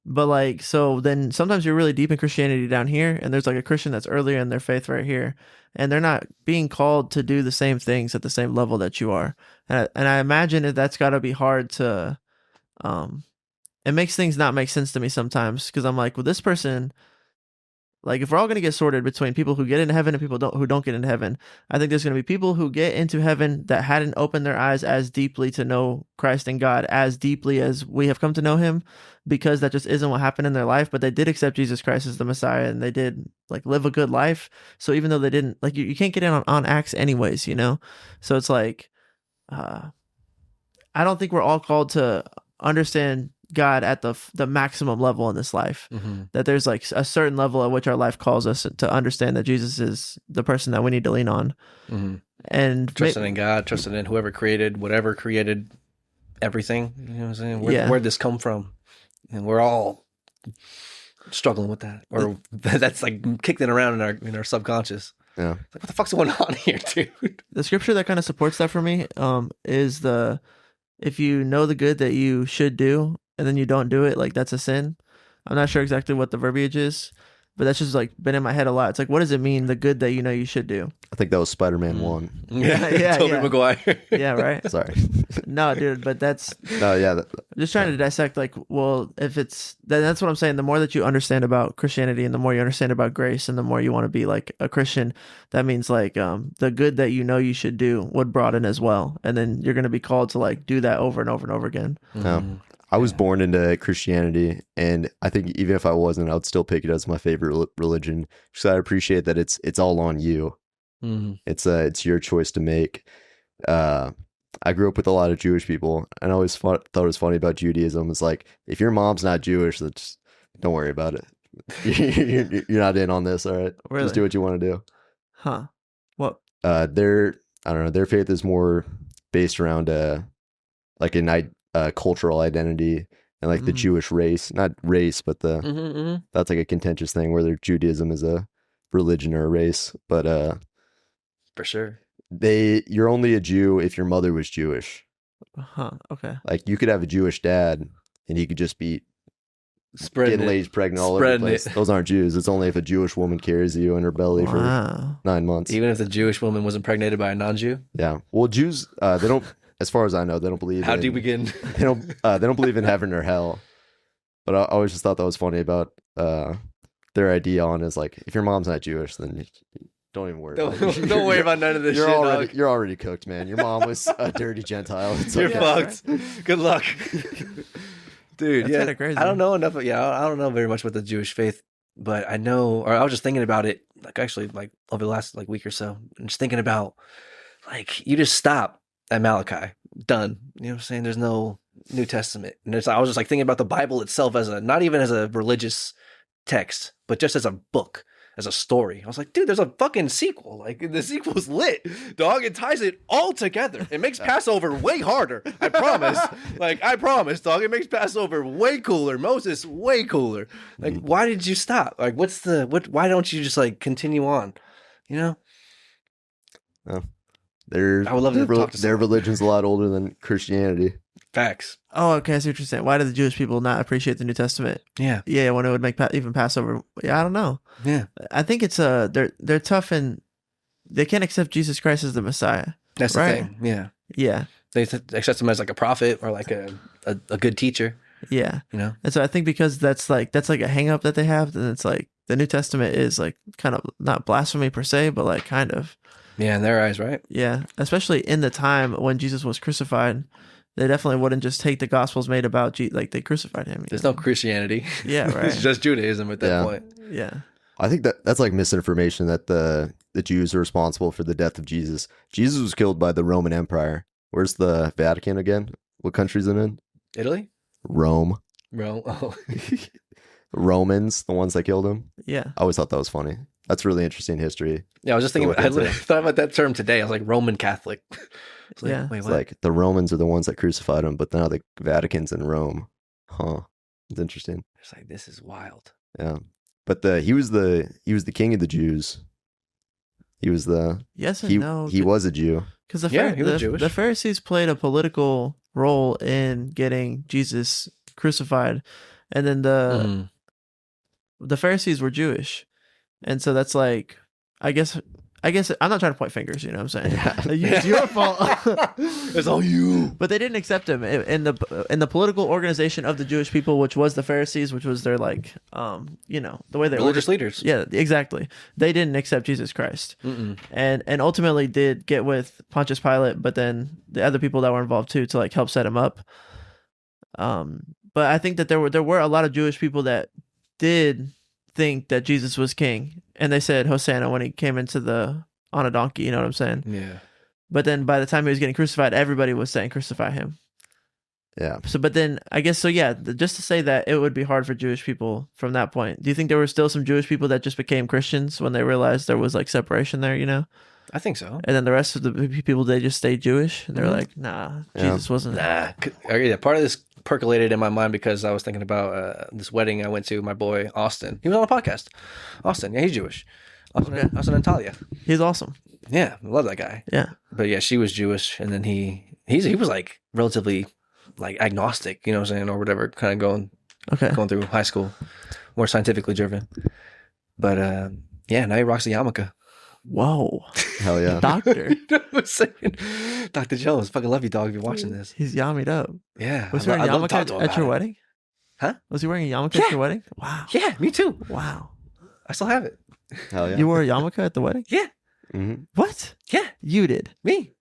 But like, so then sometimes you're really deep in Christianity down here and there's like a Christian that's earlier in their faith right here and they're not being called to do the same things at the same level that you are. And I imagine that's got to be hard to, it makes things not make sense to me sometimes because I'm like, well, this person, like if we're all going to get sorted between people who get into heaven and people who don't get into heaven, I think there's going to be people who get into heaven that hadn't opened their eyes as deeply to know Christ and God as deeply as we have come to know him because that just isn't what happened in their life, but they did accept Jesus Christ as the Messiah and they did like live a good life. So even though they didn't, like you can't get in on acts anyways, you know? So it's like, I don't think we're all called to understand God at the maximum level in this life. That there's like a certain level at which our life calls us to understand that Jesus is the person that we need to lean on. And trusting in God, trusting in whatever created everything. You know what I'm saying? Where'd this come from? And we're all struggling with that, or that's like kicking it around in our subconscious. Yeah. Like, what the fuck's going on here, dude? the scripture that kind of supports that for me is if you know the good that you should do and then you don't do it, like that's a sin. I'm not sure exactly what the verbiage is, but that's just like been in my head a lot. It's like, what does it mean? The good that you know you should do. I think that was Spider-Man 1. Yeah, Tobey yeah. Maguire. Yeah, right. Sorry. No, dude, but that's No, yeah. just trying to dissect. Like, well, if it's that's what I'm saying. The more that you understand about Christianity, and the more you understand about grace, and the more you want to be like a Christian, that means like the good that you know you should do would broaden as well, and then you're going to be called to like do that over and over and over again. I was born into Christianity, and I think even if I wasn't, I would still pick it as my favorite religion. So I appreciate that it's all on you. Mm-hmm. It's your choice to make. I grew up with a lot of Jewish people, and I always thought it was funny about Judaism. It's like, if your mom's not Jewish, then just don't worry about it. You're not in on this, all right? Really? Just do what you want to do. Huh? What? I don't know. Their faith is more based around like a cultural identity and like the Jewish race, not race, but that's like a contentious thing, whether Judaism is a religion or a race. But For sure. you're only a Jew if your mother was Jewish. Huh? Okay. Like, you could have a Jewish dad and he could just be Spreading getting ladies pregnant all over the place. Those aren't Jews. It's only if a Jewish woman carries you in her belly for Wow. 9 months. Even if the Jewish woman was impregnated by a non-Jew. Yeah. Well, Jews, they don't, as far as I know, they don't believe How in, do you begin? they don't believe in heaven or hell. But I always just thought that was funny about their idea on is like, if your mom's not Jewish, then you don't even worry. Don't, about it. don't worry about none of this You're shit, already dog. you're already cooked, man. Your mom was a dirty Gentile. It's You're okay. fucked. Good luck. Dude, That's yeah. kinda crazy. I don't know enough. I don't know very much about the Jewish faith, but I know, or I was just thinking about it, like actually, like over the last like week or so, and just thinking about, like, you just stop at Malachi, done. You know what I'm saying? There's no New Testament, and I was just like thinking about the Bible itself as not even as a religious text, but just as a book, as a story. I was like, dude, there's a fucking sequel. Like, the sequel's lit, dog. It ties it all together. It makes Passover way harder. I promise. Like, I promise, dog. It makes Passover way cooler. Moses way cooler. Like, why did you stop? Like, why don't you just like continue on? You know? I would love to talk to their someone. religion's a lot older than Christianity. Facts. Oh, okay. I see what you're saying. Why do the Jewish people not appreciate the New Testament? Yeah. Yeah, when it would make even Passover. Yeah, I don't know. Yeah. I think it's they're tough and they can't accept Jesus Christ as the Messiah. That's Right. the thing. Yeah. Yeah, They accept him as like a prophet or like a good teacher, yeah. you know? And so I think because that's like a hang up that they have, then it's like the New Testament is like kind of not blasphemy per se, but like kind of. Yeah, in their eyes, right? Yeah, especially in the time when Jesus was crucified, they definitely wouldn't just take the Gospels made about like they crucified him. There's no Christianity. Yeah, right. It's just Judaism at that Yeah. point. Yeah, I think that's like misinformation that the Jews are responsible for the death of Jesus. Jesus was killed by the Roman Empire. Where's the Vatican again? What country's it in? Italy? Rome. Rome. Oh. Romans, the ones that killed him. yeah. I always thought that was funny. That's really interesting history. Yeah, I was just thinking, Look I into literally thought about that term today. I was like, Roman Catholic. It's like, Yeah. wait, It's what? like the Romans are the ones that crucified him, but now the Vatican's in Rome. Huh. It's interesting. It's like, this is wild. Yeah. But he was the king of the Jews. He was Yes and no. he was a Jew. Because Yeah, he was Jewish. the Pharisees played a political role in getting Jesus crucified, and then Mhm. the Pharisees were Jewish, and so that's like, I guess I'm not trying to point fingers. You know what I'm saying? It's your fault. It's all you. But they didn't accept him in the political organization of the Jewish people, which was the Pharisees, which was their like, the way they Religious leaders. Yeah, exactly. They didn't accept Jesus Christ, Mm-mm. and ultimately did get with Pontius Pilate, but then the other people that were involved too to like help set him up. But I think that there were a lot of Jewish people that did think that Jesus was king, and they said Hosanna when he came on a donkey. You know what I'm saying? Yeah. But then by the time he was getting crucified, everybody was saying crucify him. Yeah. So, but then I guess so. Yeah, just to say that it would be hard for Jewish people from that point. Do you think there were still some Jewish people that just became Christians when they realized there was like separation there? You know, I think so. and then the rest of the people they just stayed Jewish. And they're Mhm. like, nah, Yeah. Jesus wasn't. Nah. Yeah, part of this percolated in my mind because I was thinking about this wedding I went to. My boy Austin. He was on a podcast. Austin, yeah, he's Jewish. Austin and Talia. He's awesome. Yeah, I love that guy. Yeah, But yeah, she was Jewish, and then he was like relatively like agnostic, you know what I'm saying, or whatever, kind of going okay. through high school, more scientifically driven. But yeah, now he rocks a yarmulke. Whoa, Hell yeah. doctor. You know what I'm saying? Dr. Jones, fucking love you, dog, if you're watching this. He's yammied up. Yeah. Was he wearing a I'd love to talk yarmulke to him at your about it. wedding? Huh? Was he wearing a yarmulke Yeah. at your wedding? Wow. Yeah, me too. Wow. I still have it. Hell yeah. You wore a yarmulke at the wedding? Yeah. Mhm. What? Yeah. You did Me.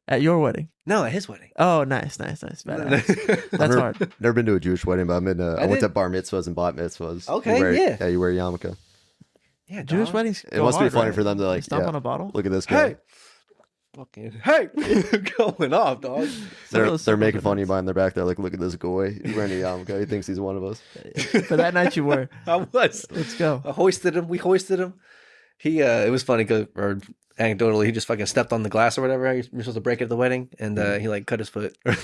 at your wedding? No, at his wedding. Oh, nice. Badass. That's never- hard. Never been to a Jewish wedding, but I went did. to bar mitzvahs and bat mitzvahs. Okay, Yeah, yeah. you wear a yarmulke. Yeah, Jewish dog. weddings. It must be funny for them to They like, stomp yeah, on a bottle. look at this guy. Hey. Fucking hey. Going off, dog. They're making fun of you behind their back. They're like, look at this guy. He's wearing a yarmulke. He thinks he's one of us. For that night you were. I was. Let's go. I hoisted him. We hoisted him. He it was funny or anecdotally, he just fucking stepped on the glass or whatever. You're supposed to break it at the wedding, and he like cut his foot or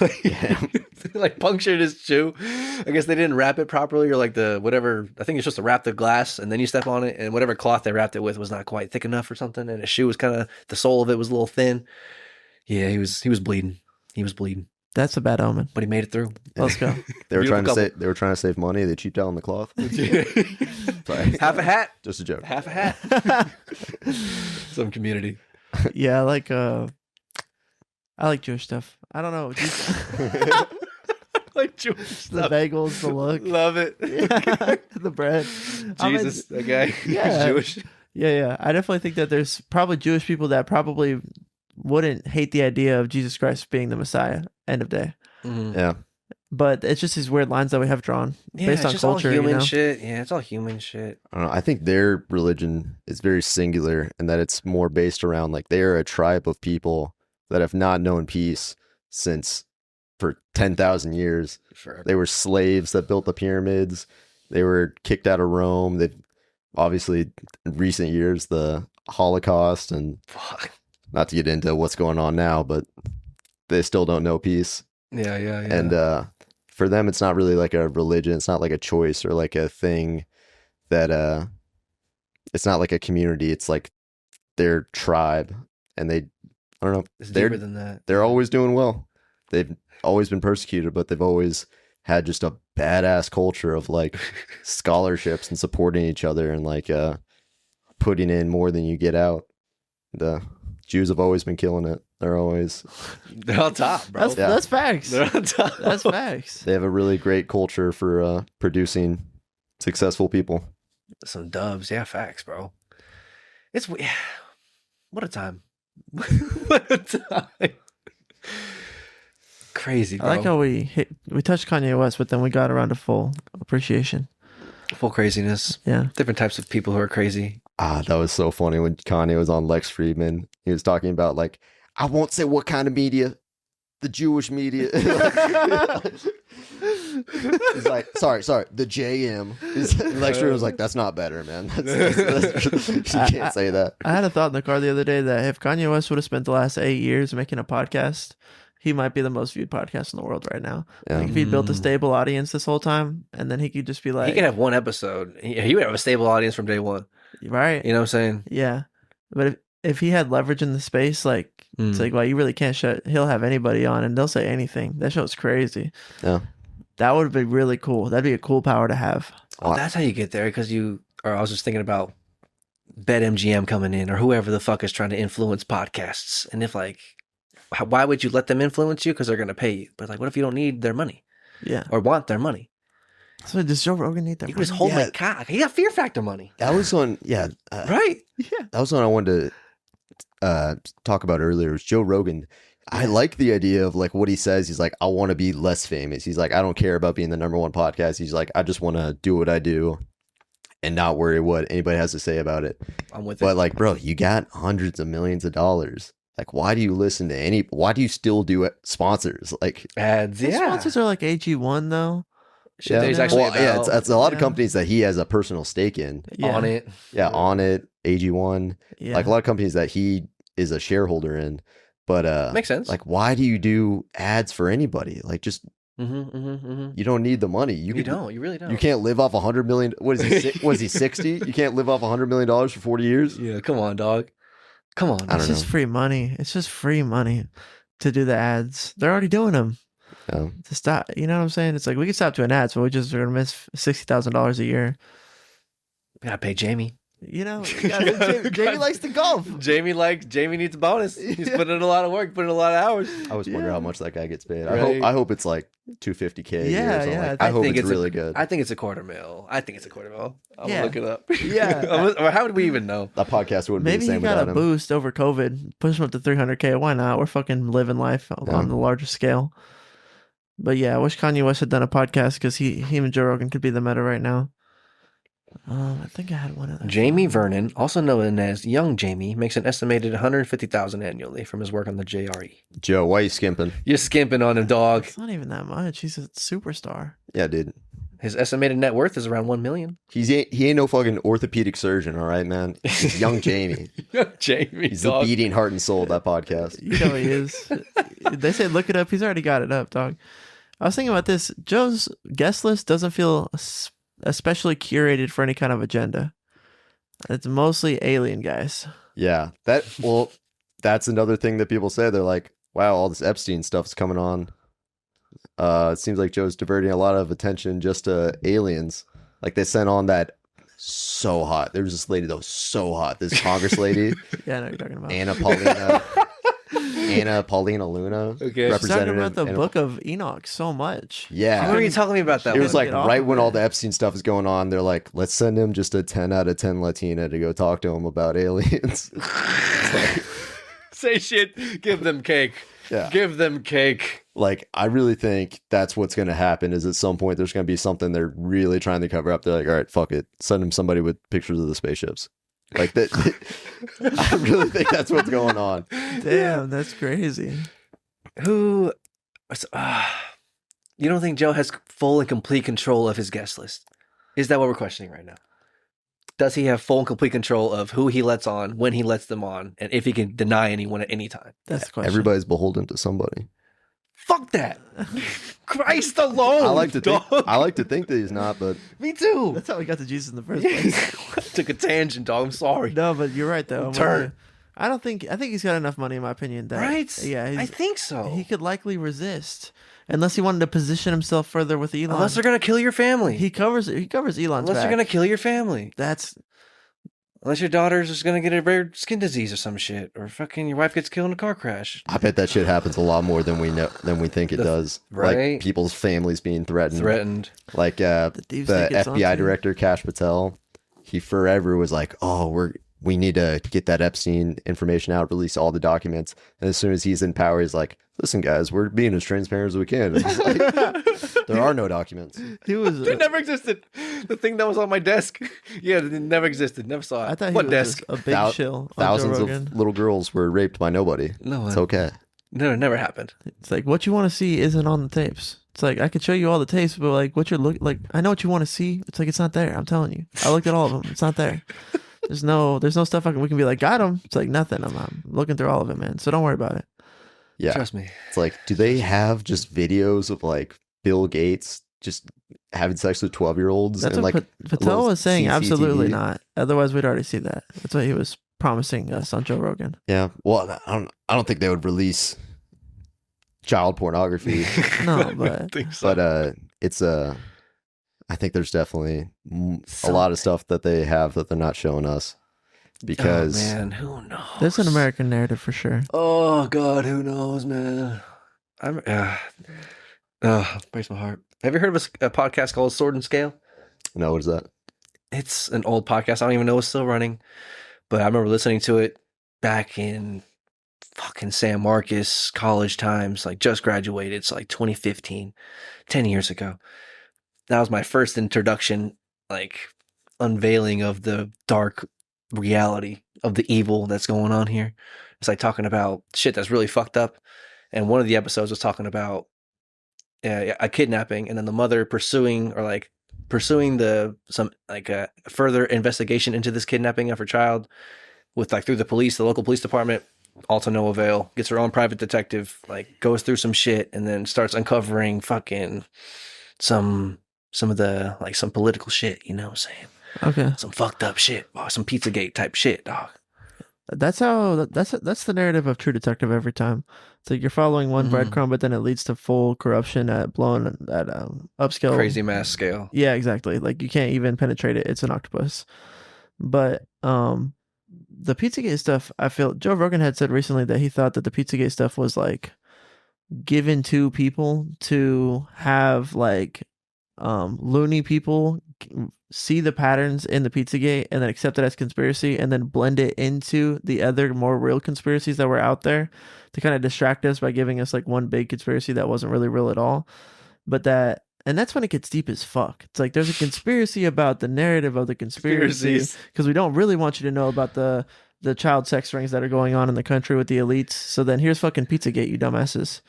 like punctured his shoe. I guess they didn't wrap it properly, or like the whatever. I think you're supposed to wrap the glass and then you step on it, and whatever cloth they wrapped it with was not quite thick enough or something, and his shoe was kind of the sole of it was a little thin. Yeah, he was bleeding. He was bleeding, That's a bad omen. but he made it through. Let's go. They were Beautiful They were trying to save money. They cheaped out on the cloth. Sorry. Half a hat. Just a joke. Half a hat. Some community. Yeah, I like Jewish stuff. I don't know. Like Jewish The stuff. bagels, the look, Love it. the bread. Jesus, that guy. Yeah. Jewish. Yeah. I definitely think that there's probably Jewish people that probably wouldn't hate the idea of Jesus Christ being the Messiah. End of day. Mhm. Yeah. But it's just these weird lines that we have drawn Yeah, based it's on just culture. all human you know? shit. Yeah, it's all human shit. I don't know. I think their religion is very singular and that it's more based around like they are a tribe of people that have not known peace since for 10,000 years. Forever. They were slaves that built the pyramids. They were kicked out of Rome. They've obviously in recent years, the Holocaust, and Fuck. not to get into what's going on now, but they still don't know peace. Yeah. And for them, it's not really like a religion. It's not like a choice or like a thing that it's not like a community. It's like their tribe, and I don't know. It's They're deeper than that. they're always doing well. They've always been persecuted, but they've always had just a badass culture of like scholarships and supporting each other and like putting in more than you get out. The Jews have always been killing it. They're on top, bro. That's facts. They're on top. That's facts. they have a really great culture for producing successful people. Some dubs. Yeah, facts, bro. It's what a time. What a time. Crazy, bro. I like how we touched Kanye West, but then we got around to full appreciation. Full craziness. Yeah. Different types of people who are crazy. Ah, that was so funny when Kanye was on Lex Friedman. He was talking about like, I won't say what kind of media, the Jewish media. He's like, sorry, the JM. Lex Friedman was like, that's not better, man. You can't say that. I had a thought in the car the other day that if Kanye West would have spent the last 8 years making a podcast, he might be the most viewed podcast in the world right now. Yeah. Like if he'd built a stable audience this whole time, and then he could just be like, He could have one episode. He would have a stable audience from day one. right? You know what I'm saying? Yeah. But if he had leverage in the space, like it's like, well, you really can't he'll have anybody on and they'll say anything. That show's crazy. Yeah. That would be really cool. That'd be a cool power to have. Oh, that's how you get there. Because I was just thinking about BetMGM coming in or whoever the fuck is trying to influence podcasts. And if like, why would you let them influence you? Because they're going to pay you. But like, what if you don't need their money Yeah. or want their money? So does Joe Rogan need that? You can just hold my cock. He got Fear Factor money. That was one, yeah. Right? Yeah. That was one I wanted to talk about earlier. Was Joe Rogan. I like the idea of like what he says. He's like, I want to be less famous. He's like, I don't care about being the number one podcast. He's like, I just want to do what I do and not worry what anybody has to say about it. I'm with But it. like, bro, you got hundreds of millions of dollars. Like, why do you listen to why do you still do it? Sponsors? Like, Ads. His Yeah. sponsors are like AG1 though. Shit that he's actually about it's a lot of Yeah. companies that he has a personal stake in. Yeah. on it. Yeah, on it, AG1, Yeah. like a lot of companies that he is a shareholder in. But Makes sense. like, why do you do ads for anybody? Like, just you don't need the money. You don't. You really don't. You can't live off $100 million. What is he? Was he 60? You can't live off $100 million for 40 years. Yeah. Come on, dog. Come on. I It's don't just know. free money. It's just free money to do the ads. They're already doing them. Yeah. To stop, you know what I'm saying? It's like we could stop doing ads, but we just are gonna miss $60,000 a year. We gotta pay Jamie. You know, Jamie likes to golf. Jamie needs a bonus. He's putting in a lot of work, putting in a lot of hours. I always wonder how much that guy gets paid. Right. I hope it's like $250K. Yeah, yeah. yeah. I hope think it's really good. I think it's $250,000. I'm Yeah. gonna look it up. Yeah. Or how would we even know? That podcast wouldn't be Maybe the he same got without a him. boost over COVID, push him up to 300K. Why not? We're fucking living life on the larger scale. But yeah, I wish Kanye West had done a podcast because he and Joe Rogan could be the meta right now. I think I had one of them. Jamie Vernon, also known as Young Jamie, makes an estimated $150,000 annually from his work on the JRE. Joe, why are you skimping? You're skimping on him, dog. It's not even that much. He's a superstar. Yeah, dude. His estimated net worth is around $1 million. He ain't no fucking orthopedic surgeon, all right, man. He's Young Jamie. Jamie, He's dog. the beating heart and soul of that podcast. You know he is. They say look it up. He's already got it up, dog. I was thinking about this. Joe's guest list doesn't feel especially curated for any kind of agenda. It's mostly alien guys. Yeah, that's another thing that people say. They're like, wow, all this Epstein stuff's coming on. It seems like Joe's diverting a lot of attention just to aliens. Like they sent on that so hot. There was this lady that was so hot. This Congress lady, Yeah, I know what you're talking about. Anna Paulina Luna, Okay. She's talking representative. about the Anna- Book of Enoch so much. Yeah, How are you talking about that? it was one? like Get off right of when it. all the Epstein stuff is going on. They're like, let's send him just a 10 out of 10 Latina to go talk to him about aliens. Say shit. Give them cake. Yeah. Give them cake. Like, I really think that's what's going to happen is at some point there's going to be something they're really trying to cover up. They're like, all right, fuck it. Send him somebody with pictures of the spaceships. Like that. I really think that's what's going on. Damn, that's crazy. Who? You don't think Joe has full and complete control of his guest list? Is that what we're questioning right now? Does he have full and complete control of who he lets on, when he lets them on, and if he can deny anyone at any time? That's the question. Everybody's beholden to somebody. Fuck that! Christ alone. I like to think. dog. I like to think that he's not, but Me too. That's how we got to Jesus in the first place. Took a tangent, dog. I'm sorry. No, but you're right though. I'm with Turn. you. I think he's got enough money in my opinion. That, Right? Yeah, I think so. he could likely resist unless he wanted to position himself further with Elon. Unless they're gonna kill your family. he covers Elon's Unless back. they're gonna kill your family. That's Unless your daughter's just gonna get a rare skin disease or some shit, or fucking your wife gets killed in a car crash. I bet that shit happens a lot more than we think it does. right? Like people's families being threatened. Like deep the state gets on FBI to you. director Kash Patel, he forever was like, "Oh, we need to get that Epstein information out, release all the documents." And as soon as he's in power, he's like, "Listen, guys, we're being as transparent as we can." And it's like, there are no documents. he was. It never existed. The thing that was on my desk. Yeah, it never existed. Never saw it. I thought he what was desk? a big shill. On Joe Thousands Rogan. of little girls were raped by nobody. No, It's okay. no, it never happened. It's like what you want to see isn't on the tapes. It's like I could show you all the tapes, but like what you're like, I know what you want to see. It's like it's not there. I'm telling you. I looked at all of them. It's not there. There's no stuff we can be like got him. It's like nothing. I'm looking through all of it, man. So don't worry about it. Yeah. Trust me. It's like, do they have just videos of like Bill Gates just having sex with 12-year-olds? That's and what like Patel little was saying. Absolutely CCTV? not. Otherwise, we'd already see that. That's what he was promising us on Joe Rogan. Yeah. Well, I don't think they would release child pornography, No, but I think so. but it's I think there's definitely a lot of stuff that they have that they're not showing us because oh, man, who knows? there's an American narrative for sure. Oh God, who knows, man? Breaks my heart. Have you heard of a podcast called Sword and Scale? no, what is that? It's an old podcast. I don't even know it's still running, but I remember listening to it back in fucking San Marcos college times, like just graduated. It's like 2015, 10 years ago. That was my first introduction, like unveiling of the dark reality of the evil that's going on here. It's like talking about shit that's really fucked up. And one of the episodes was talking about a kidnapping, and then the mother pursuing some further investigation into this kidnapping of her child with like through the police, the local police department, all to no avail. Gets her own private detective, like goes through some shit, and then starts uncovering fucking some of the like some political shit. You know what I'm saying? Okay, Some fucked up shit, some Pizzagate type shit, dog. that's the narrative of True Detective every time. It's like you're following one breadcrumb, but then it leads to full corruption at upscale Crazy mass scale. Yeah, exactly. Like you can't even penetrate it. It's an octopus. But the Pizzagate stuff, I feel Joe Rogan had said recently that he thought that the Pizzagate stuff was like given to people to have like loony people see the patterns in the Pizzagate and then accept it as conspiracy and then blend it into the other more real conspiracies that were out there to kind of distract us by giving us like one big conspiracy that wasn't really real at all. But and that's when it gets deep as fuck. It's like there's a conspiracy about the narrative of the conspiracy because we don't really want you to know about the child sex rings that are going on in the country with the elites. So then here's fucking Pizzagate, you dumbasses.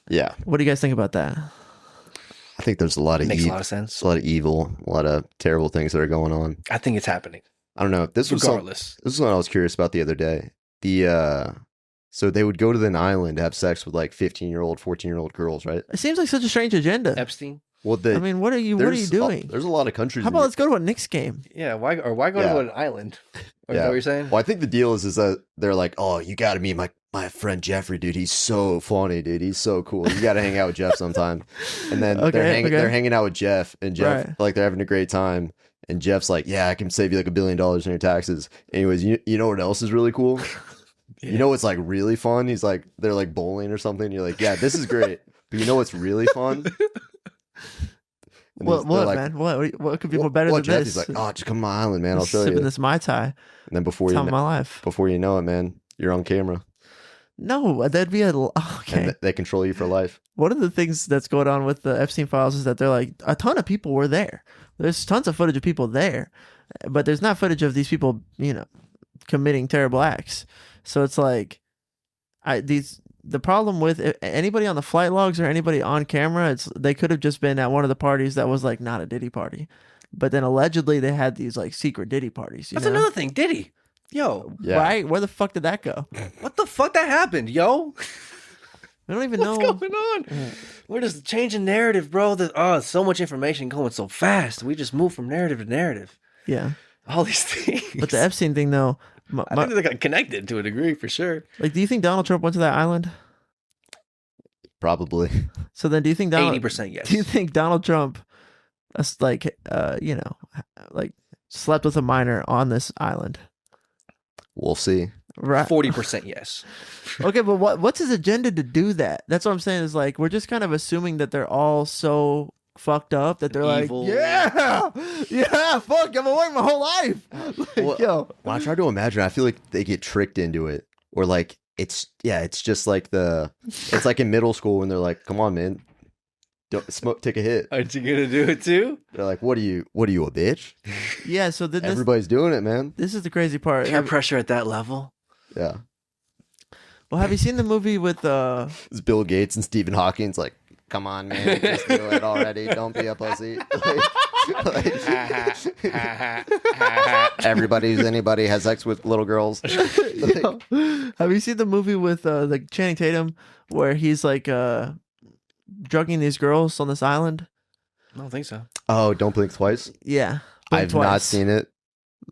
Yeah. What do you guys think about that? I think there's a lot of Makes a lot of sense. a lot of evil, a lot of terrible things that are going on. I think it's happening. I don't know. This was what I was curious about the other day. So they would go to an island to have sex with like 15-year-old, 14-year-old girls, right? It seems like such a strange agenda. Epstein. Well, I mean, what are you doing? There's a lot of countries. How about let's go to a Knicks game? Yeah, why go to an island? Is that what you're saying? Well, I think the deal is that they're like, oh, you got to meet my friend Jeffrey, dude. He's so funny, dude. He's so cool. You got to hang out with Jeff sometime. And then they're hanging out with Jeff, and Jeff like they're having a great time. And Jeff's like, yeah, I can save you like $1 billion in your taxes. Anyways, you know what else is really cool? You know what's like really fun? He's like, they're like bowling or something. You're like, yeah, this is great. But you know what's really fun? What, like, man? What could be more better than Jeff? this? He's like, oh, just come to my island, man. I'll show you. Sipping this Mai Tai. And then before you know it, man, you're on camera. No, that'd be okay. And they control you for life. One of the things that's going on with the Epstein files is that they're like a ton of people were there. There's tons of footage of people there, but there's not footage of these people, committing terrible acts. So it's like, the problem with anybody on the flight logs or anybody on camera, they could have just been at one of the parties that was like not a Diddy party, but then allegedly they had these like secret Diddy parties. That's another thing, Diddy. Yo, right? Where the fuck did that go? What the fuck that happened, yo? I don't even know what's going on. We're just changing narrative, bro. So much information going so fast. We just move from narrative to narrative. Yeah, all these things. But the Epstein thing, though. I think they got connected to a degree for sure. Like, do you think Donald Trump went to that island? Probably. So then, do you think 80% yes? Do you think Donald Trump, like slept with a minor on this island? We'll see. Right. 40% yes. Okay, but what's his agenda to do that? That's what I'm saying. Is like we're just kind of assuming that they're all so fucked up that they're evil. Like, yeah, fuck, I've been working my whole life. When I try to imagine, I feel like they get tricked into it, or like it's just like it's like in middle school when they're like, come on, man, don't smoke, take a hit. Aren't you gonna do it too? They're like, what are you, a bitch? Yeah, so everybody's doing it, man. This is the crazy part. Peer pressure at that level. Yeah. Well, have you seen the movie with It's Bill Gates and Stephen Hawking's like, come on, man, just do it already. Don't be a pussy. Anybody has sex with little girls. Have you seen the movie with like Channing Tatum where he's like drugging these girls on this island? I don't think so. Oh, Don't Blink Twice? Yeah. I've not seen it.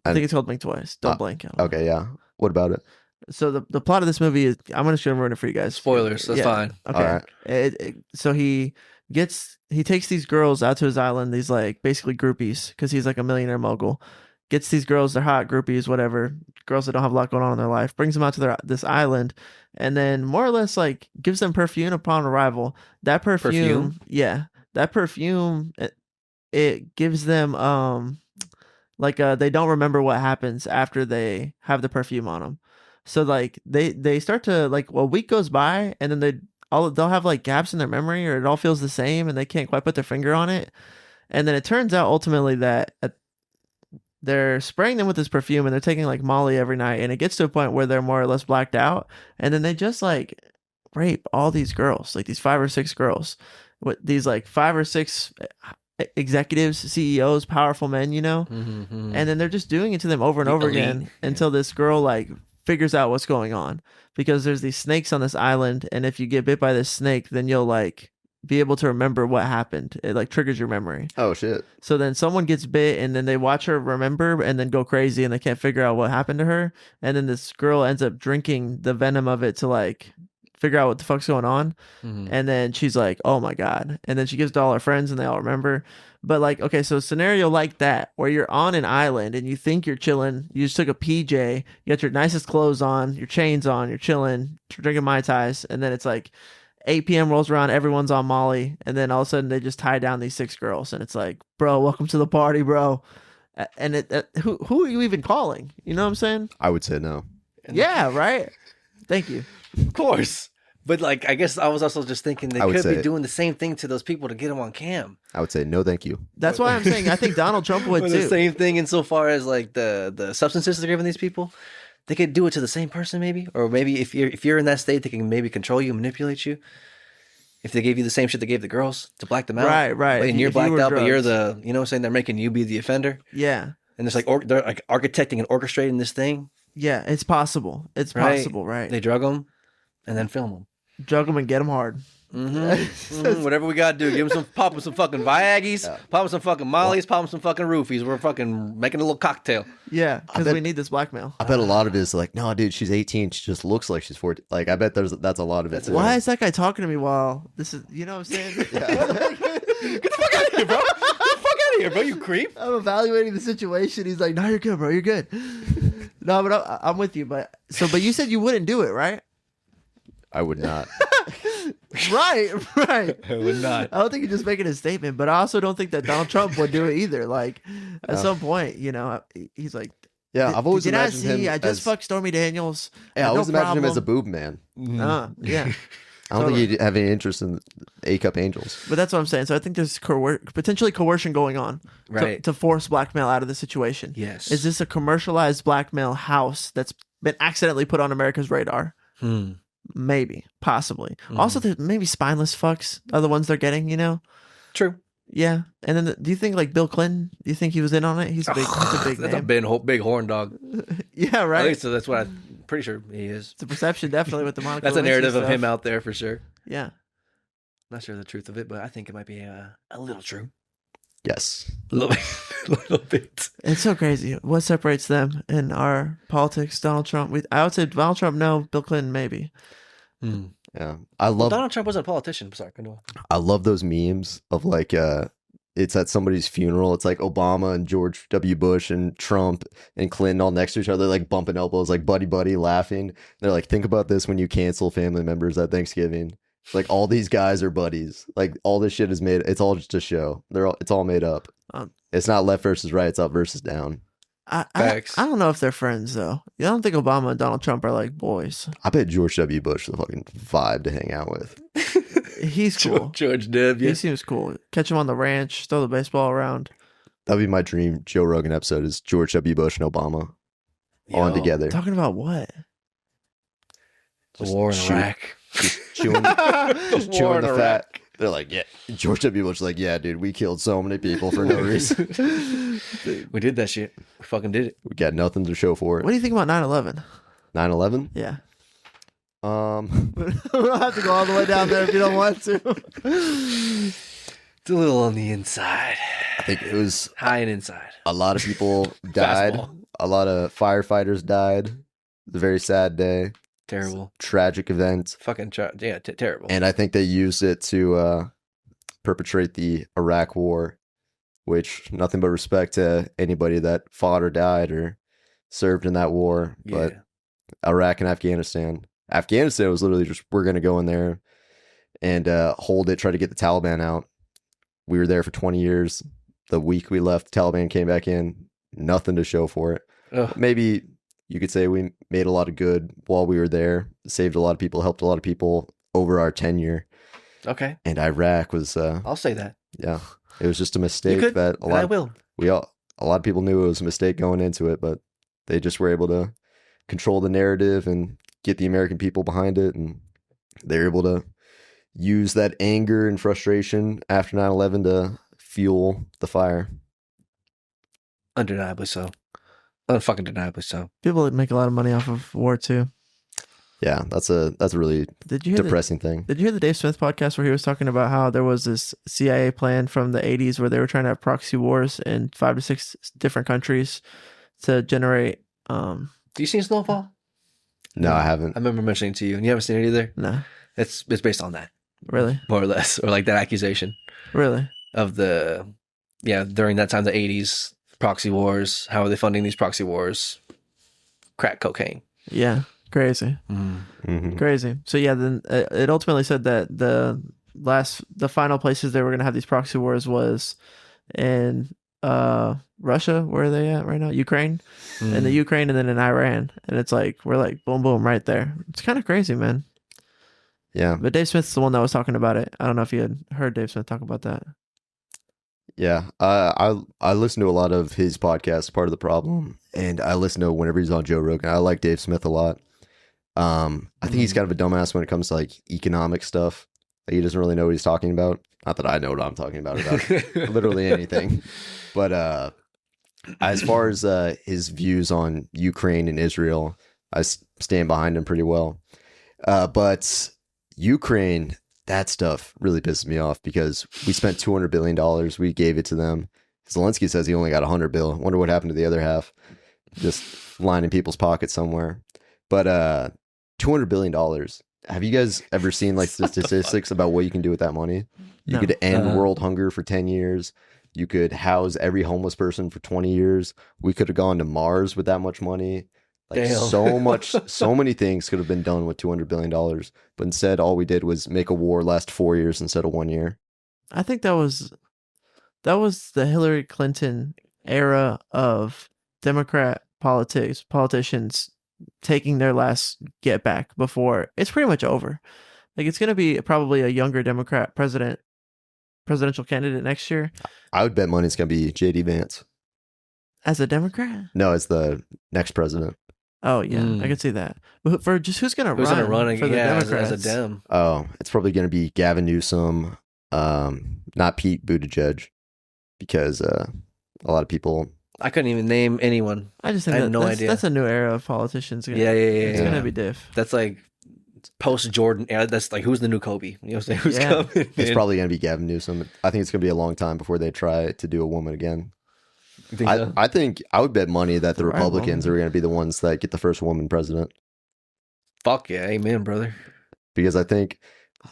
I think it's called Blink Twice. Don't blink. Okay, yeah. What about it? So the plot of this movie is, I'm going to ruin it for you guys. Spoilers, that's fine. Okay. All right. So he takes these girls out to his island, these like basically groupies, because he's like a millionaire mogul. Gets these girls, they're hot groupies, whatever, girls that don't have a lot going on in their life, brings them out to this island, and then more or less like gives them perfume upon arrival. That perfume? Yeah. That perfume, it gives them they don't remember what happens after they have the perfume on them. So like they start to like a week goes by and then they'll have like gaps in their memory, or it all feels the same and they can't quite put their finger on it. And then it turns out ultimately that they're spraying them with this perfume and they're taking like Molly every night, and it gets to a point where they're more or less blacked out, and then they just like rape all these girls, like these 5 or 6 girls, with these like 5 or 6 executives, CEOs, powerful men, Mm-hmm. And then they're just doing it to them over and over again until this girl like figures out what's going on, because there's these snakes on this island, and if you get bit by this snake, then you'll like be able to remember what happened. It like triggers your memory. Oh shit. So then someone gets bit and then they watch her remember and then go crazy and they can't figure out what happened to her, and then this girl ends up drinking the venom of it to like figure out what the fuck's going on. Mm-hmm. And then she's like, oh my god, and then she gives it to all her friends and they all remember. But like, okay, so a scenario like that where you're on an island and you think you're chilling, you just took a PJ, you got your nicest clothes on, your chains on, you're chilling, drinking Mai Tais, and then it's like 8 p.m. rolls around, everyone's on Molly, and then all of a sudden they just tie down these 6 girls, and it's like, bro, welcome to the party, bro. And who are you even calling? You know what I'm saying? I would say no. Yeah, right. Thank you. Of course. But like, I guess I was also just thinking they I would could be say- doing the same thing to those people to get them on cam. I would say no, thank you. That's why I'm saying I think Donald Trump would Or the too. same thing insofar as like the substances they're giving these people. They could do it to the same person, maybe, or maybe if you're in that state, they can maybe control you, manipulate you. If they gave you the same shit they gave the girls to black them out, Right. and you're If you blacked were out, but you're drugs. the, you know what I'm saying, they're making you be the offender, Yeah. and it's like they're like architecting and orchestrating this thing. Yeah, it's possible. It's Right. possible, right? They drug them and then film them. Drug them and get them hard. Whatever we gotta do, pop them some fucking Viagis, pop them some fucking Mollies, pop them some fucking Roofies. We're fucking making a little cocktail. Yeah, because bet- we need this blackmail. I bet a lot of it is like, no, dude, she's 18. She just looks like she's 14. Like, I bet that's a lot of it. too. Why is that guy talking to me while this is, you know what I'm saying? Get the fuck out of here, bro! Get the fuck out of here, bro! You creep. I'm evaluating the situation. He's like, no, you're good, bro. You're good. No, but I'm with you. But you said you wouldn't do it, right? I would not. Right. I would not. I don't think you're just making a statement, but I also don't think that Donald Trump would do it either. Like, at some point, you know, he's like, Yeah, I've always did I imagined see? him I just as, fucked Stormy Daniels. Yeah, I No always imagined him as a problem. boob man. Yeah. I don't think he'd have any interest in A-cup angels. But that's what I'm saying. So I think there's potentially coercion going on Right. to force blackmail out of the situation. Yes. Is this a commercialized blackmail house that's been accidentally put on America's radar? Maybe. Possibly. Also, there's maybe spineless fucks are the ones they're getting, you know? True. Yeah. And then do you think like Bill Clinton, do you think he was in on it? He's a big That's a name. big horn dog. Yeah, At right. least that's what I'm pretty sure he is. It's a perception definitely with the Monica That's a Lewinsky narrative of stuff. him out there for sure. Yeah. Not sure the truth of it, but I think it might be a little true. Yes. A little bit. A little bit. It's so crazy. What separates them in our politics? Donald Trump. I would say Donald Trump, no. Bill Clinton, maybe. Yeah. I love Donald Trump wasn't a politician. Sorry, go on. those memes of like it's at somebody's funeral. It's like Obama and George W. Bush and Trump and Clinton all next to each other, like bumping elbows, like buddy laughing. They're like, think about this when you cancel family members at Thanksgiving. It's like all these guys are buddies. Like all this shit is made. It's all just a show. It's all made up. It's not left versus right. It's up versus down. I Facts. don't know if they're friends though. I don't think Obama and Donald Trump are like boys. I bet George W. Bush is the fucking vibe to hang out with. He's cool. George W. He seems cool. Catch him on the ranch, throw the baseball around. That'd be my dream Joe Rogan episode is George W. Bush and Obama on Yo, together. Talking about what? The war in shoot- Iraq. chewing, The war chewing in the Iraq. fat. They're like, yeah. George W. Bush is like, yeah, dude, we killed so many people for no reason. We did that shit. We fucking did it. We got nothing to show for What it. do you think about 9/11? 9/11. Yeah. We We don't have to go all the way down there if you don't want to. It's a little on the inside. I think it was High and inside. a lot of people died. Fastball. A lot of firefighters died. It was a very sad day. Terrible. Tragic event. Fucking terrible. And I think they used it to perpetrate the Iraq War, which nothing but respect to anybody that fought or died or served in that war. But Iraq and Afghanistan. Afghanistan was literally just, we're going to go in there and hold it, try to get the Taliban out. We were there for 20 years. The week we left, Taliban came back in. Nothing to show for it. Ugh. Maybe you could say we made a lot of good while we were there, saved a lot of people, helped a lot of people over our tenure. Okay. And Iraq was, I'll say that. yeah, it was just a You mistake could, that and I will. a lot of people knew it was a mistake going into it, but they just were able to control the narrative and get the American people behind it, and they're able to use that anger and frustration after 9/11 to fuel the fire. Undeniably so. Unfucking deniably so. People make a lot of money off of war too. Yeah, that's a really Did you hear depressing thing. Did you hear the Dave Smith podcast where he was talking about how there was this CIA plan from the 80s where they were trying to have proxy wars in 5 to 6 different countries to generate Do you seen Snowfall? No, I I haven't. remember mentioning it to you, and you haven't seen it either. no, It's based on that, really? more or less, or like that accusation Really? of the during that time, the 80s, proxy wars. How are they funding these proxy wars? Crack cocaine. Yeah, crazy. Mhm. Crazy. So yeah, then it ultimately said that the final places they were going to have these proxy wars was in Russia. Where are they at right now? Ukraine. In the Ukraine, and then in Iran. And it's like we're like boom boom right there. It's kind of crazy, man. Yeah. But Dave Smith's the one that was talking about it. I don't know if you had heard Dave Smith talk about that. Yeah. I listen to a lot of his podcasts, Part of the Problem, and I listen to whenever he's on Joe Rogan. I like Dave Smith a lot. I think he's kind of a dumbass when it comes to like economic stuff. Like, he doesn't really know what he's talking about. Not that I know what I'm talking about literally anything. But as far as his views on Ukraine and Israel, I stand behind him pretty well. But Ukraine, that stuff really pisses me off because we spent $200 billion. We gave it to them. Zelensky says he only got $100 billion. Wonder what happened to the other half. Just lining people's pockets somewhere. But $200 billion. Have you guys ever seen like the statistics about what you can do with that money? You No. could end world hunger for 10 years. You could house every homeless person for 20 years. We could have gone to Mars with that much money. Like Damn. so many things could have been done with $200 billion. But instead, all we did was make a war last 4 years instead of 1 year. I think that was the Hillary Clinton era of Democrat politicians taking their last get back before it's pretty much over. Like it's going to be probably a younger Democrat presidential candidate next year I would bet money it's going to be J.D. Vance. as a Democrat. No, it's the next president. Oh yeah, I can see that. But for just who's going to Who's run gonna run for the as Democrats? a Dem? Oh, it's probably going to be Gavin Newsom, not Pete Buttigieg, because a lot of people. I couldn't even name anyone. I just think I had no that's, idea. that's a new era of politicians. Yeah. It's Yeah. going to be diff. That's like post Jordan. Yeah, that's like who's the new Kobe? You know what I'm saying? Who's Yeah. coming? It's in? probably going to be Gavin Newsom. I think it's going to be a long time before they try to do a woman again. You think so? I think I would bet money that the The right Republicans woman. are going to be the ones that get the first woman president, Fuck yeah, amen, brother. because I think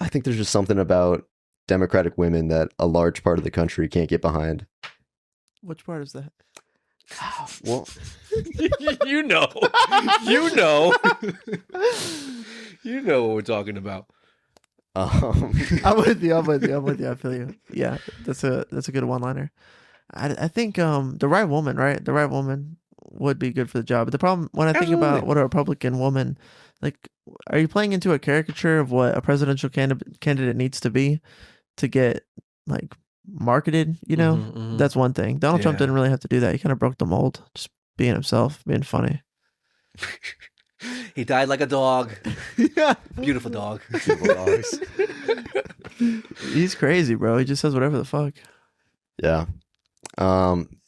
there's just something about Democratic women that a large part of the country can't get behind. Which part is that? Well, you know, you know, you know what we're talking about. I'm with you. I feel you. Yeah, that's a good one-liner. I think the right woman, right? The right woman would be good for the job. But the problem when I think about Absolutely. what a Republican woman, like, are you playing into a caricature of what a presidential candidate needs to be to get like marketed? You know, Mhm. that's one thing. Donald Trump Yeah. didn't really have to do that. He kind of broke the mold, just being himself, being funny. He died like a dog. Yeah, Beautiful dog. Beautiful dogs. he's crazy, bro. He just says whatever the fuck. Yeah.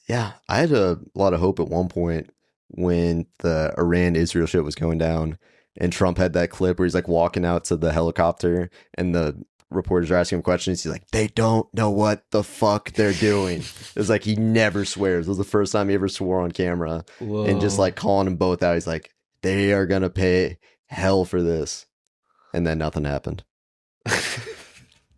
Yeah, I had a lot of hope at one point when the Iran-Israel shit was going down, and Trump had that clip where he's like walking out to the helicopter and the reporters are asking him questions. He's like, they don't know what the fuck they're doing. It's like he never swears. It was the first time he ever swore on camera. And just like calling them both out. He's like, they are going to pay hell for this. And then nothing happened.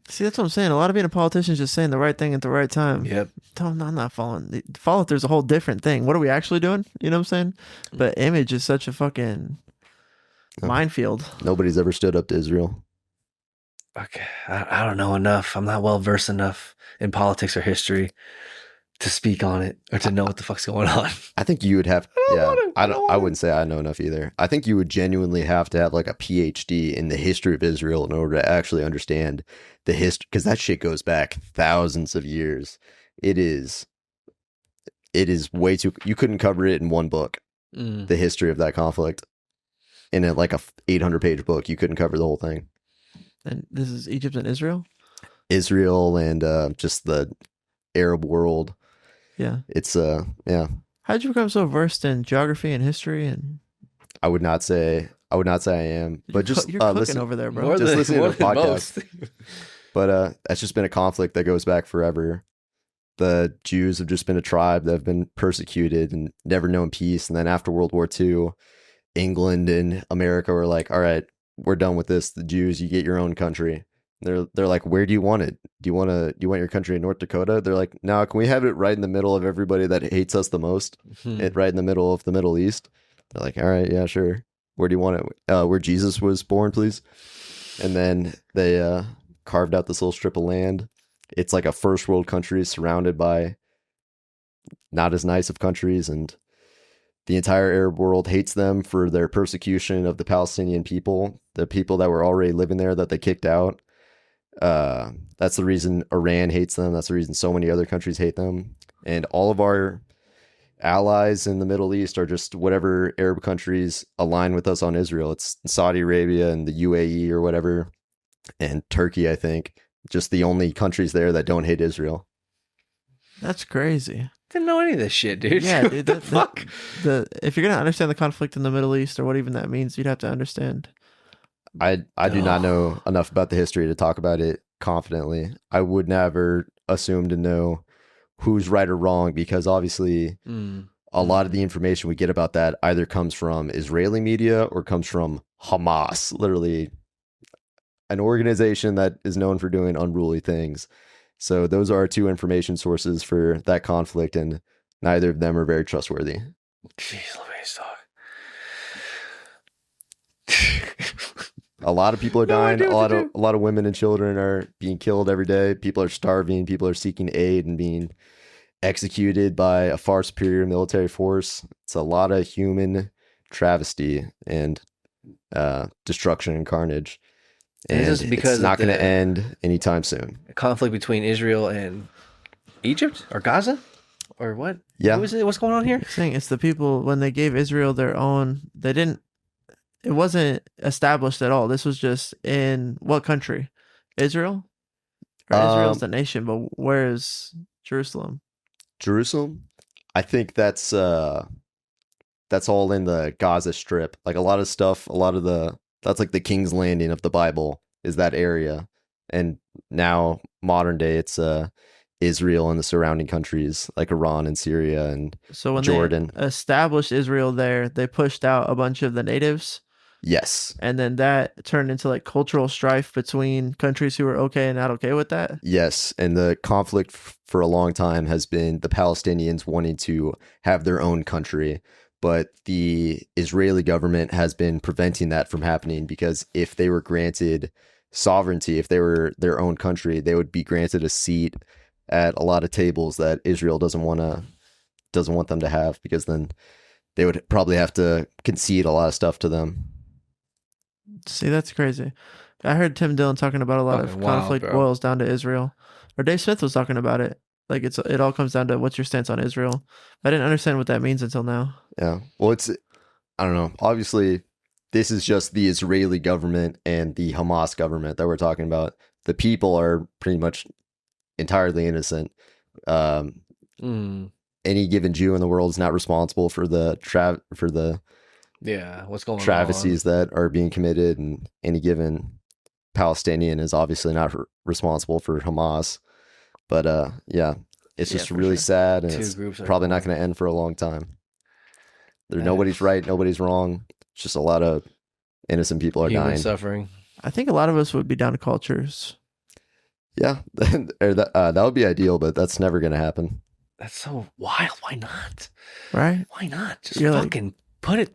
See, that's what I'm saying. A lot of being a politician is just saying the right thing at the right time. Yep. I'm not following. Follow through's a whole different thing. What are we actually doing? You know what I'm saying? But image is such a fucking minefield. Nobody's ever stood up to Israel. Okay, I don't know enough. I'm not well versed enough in politics or history to speak on it or to know what the fuck's going on. I think you would have. Yeah, I I wouldn't say I know enough either. I think you would genuinely have to have like a PhD in the history of Israel in order to actually understand the history, because that shit goes back thousands of years. It is way too. You couldn't cover it in one book. The history of that conflict in like a 800-page book. You couldn't cover the whole thing. And this is Egypt and Israel. Israel and just the Arab world. Yeah. It's yeah. How did you become so versed in geography and history? And I would not say I am, but just you're cooking listen over there, bro. More Just than, listening to more the than podcast. most. But that's just been a conflict that goes back forever. The Jews have just been a tribe that have been persecuted and never known peace. And then after World War II, England and America were like, all right, we're done with this. The Jews, you get your own country. They're like, where do you want it? Do you want your country in North Dakota? They're like, no, can we have it right in the middle of everybody that hates us the most? It right in the middle of the Middle East. They're like, all right, yeah, sure. Where do you want it? Where Jesus was born, please. And then they carved out this little strip of land. It's like a first world country surrounded by not as nice of countries, and the entire Arab world hates them for their persecution of the Palestinian people, the people that were already living there that they kicked out. That's the reason Iran hates them. That's the reason so many other countries hate them. And all of our allies in the Middle East are just whatever Arab countries align with us on Israel. It's Saudi Arabia and the UAE or whatever, and Turkey, I think. Just the only countries there that don't hate Israel. That's crazy. Didn't know any of this shit, dude. Yeah, dude. Fuck. If you're gonna understand the conflict in the Middle East or what even that means, you'd have to understand. I do not know enough about the history to talk about it confidently. I would never assume to know who's right or wrong, because obviously a lot of the information we get about that either comes from Israeli media or comes from Hamas, literally an organization that is known for doing unruly things. So those are our two information sources for that conflict, and neither of them are very trustworthy. Jeez Louise, dog. A lot of people are dying. A lot of women and children are being killed every day. People are starving. People are seeking aid and being executed by a far superior military force. It's a lot of human travesty and destruction and carnage. And this is because it's not going to end anytime soon. Conflict between Israel and Egypt or Gaza or what? Yeah. Who is it? What's going on here? I'm saying it's the people, when they gave Israel their own, it wasn't established at all. This was just in what country? Israel? Or Israel's the nation, but where is Jerusalem? Jerusalem? I think that's all in the Gaza Strip. Like a lot of stuff, that's like the King's Landing of the Bible is that area. And now modern day, it's Israel and the surrounding countries like Iran and Syria and So when Jordan. they established Israel there, they pushed out a bunch of the natives. Yes. And then that turned into like cultural strife between countries who were okay and not okay with that. Yes. And the conflict for a long time has been the Palestinians wanting to have their own country. But the Israeli government has been preventing that from happening, because if they were granted sovereignty, if they were their own country, they would be granted a seat at a lot of tables that Israel doesn't want them to have, because then they would probably have to concede a lot of stuff to them. See, that's crazy. I heard Tim Dillon talking about a lot of conflict boils down to Israel. Or Dave Smith was talking about it. Like it all comes down to what's your stance on Israel. I didn't understand what that means until now. Yeah. Well, I don't know. Obviously, this is just the Israeli government and the Hamas government that we're talking about. The people are pretty much entirely innocent. Any given Jew in the world is not responsible for the what's going travesties that are being committed, and any given Palestinian is obviously not responsible for Hamas. But it's just really sad, and it's probably not going to end for a long time. Nobody's right, nobody's wrong. It's just a lot of innocent people are dying, suffering. I think a lot of us would be down to cultures. Yeah, that would be ideal, but that's never going to happen. That's so wild. Why not? Right? Why not? Just fucking put it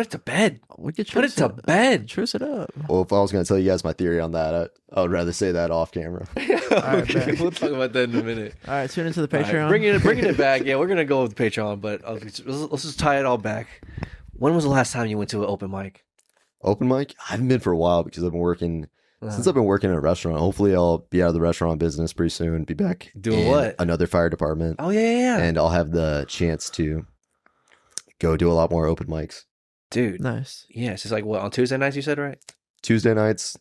to bed. We could put it to bed. Truce it up. Well, if I was going to tell you guys my theory on that, I would rather say that off camera. Okay, we'll talk about that in a minute. All right, tune into the Patreon. Right, bringing it back. Yeah, we're gonna go with the Patreon, but let's just tie it all back. When was the last time you went to an open mic? Open mic? I haven't been for a while, because I've been working. Since I've been working in a restaurant, hopefully I'll be out of the restaurant business pretty soon. Be back doing what? Another fire department. Oh yeah. And I'll have the chance to go do a lot more open mics. Dude, nice. Yes, it's like what, on Tuesday nights? You said, right? Tuesday nights.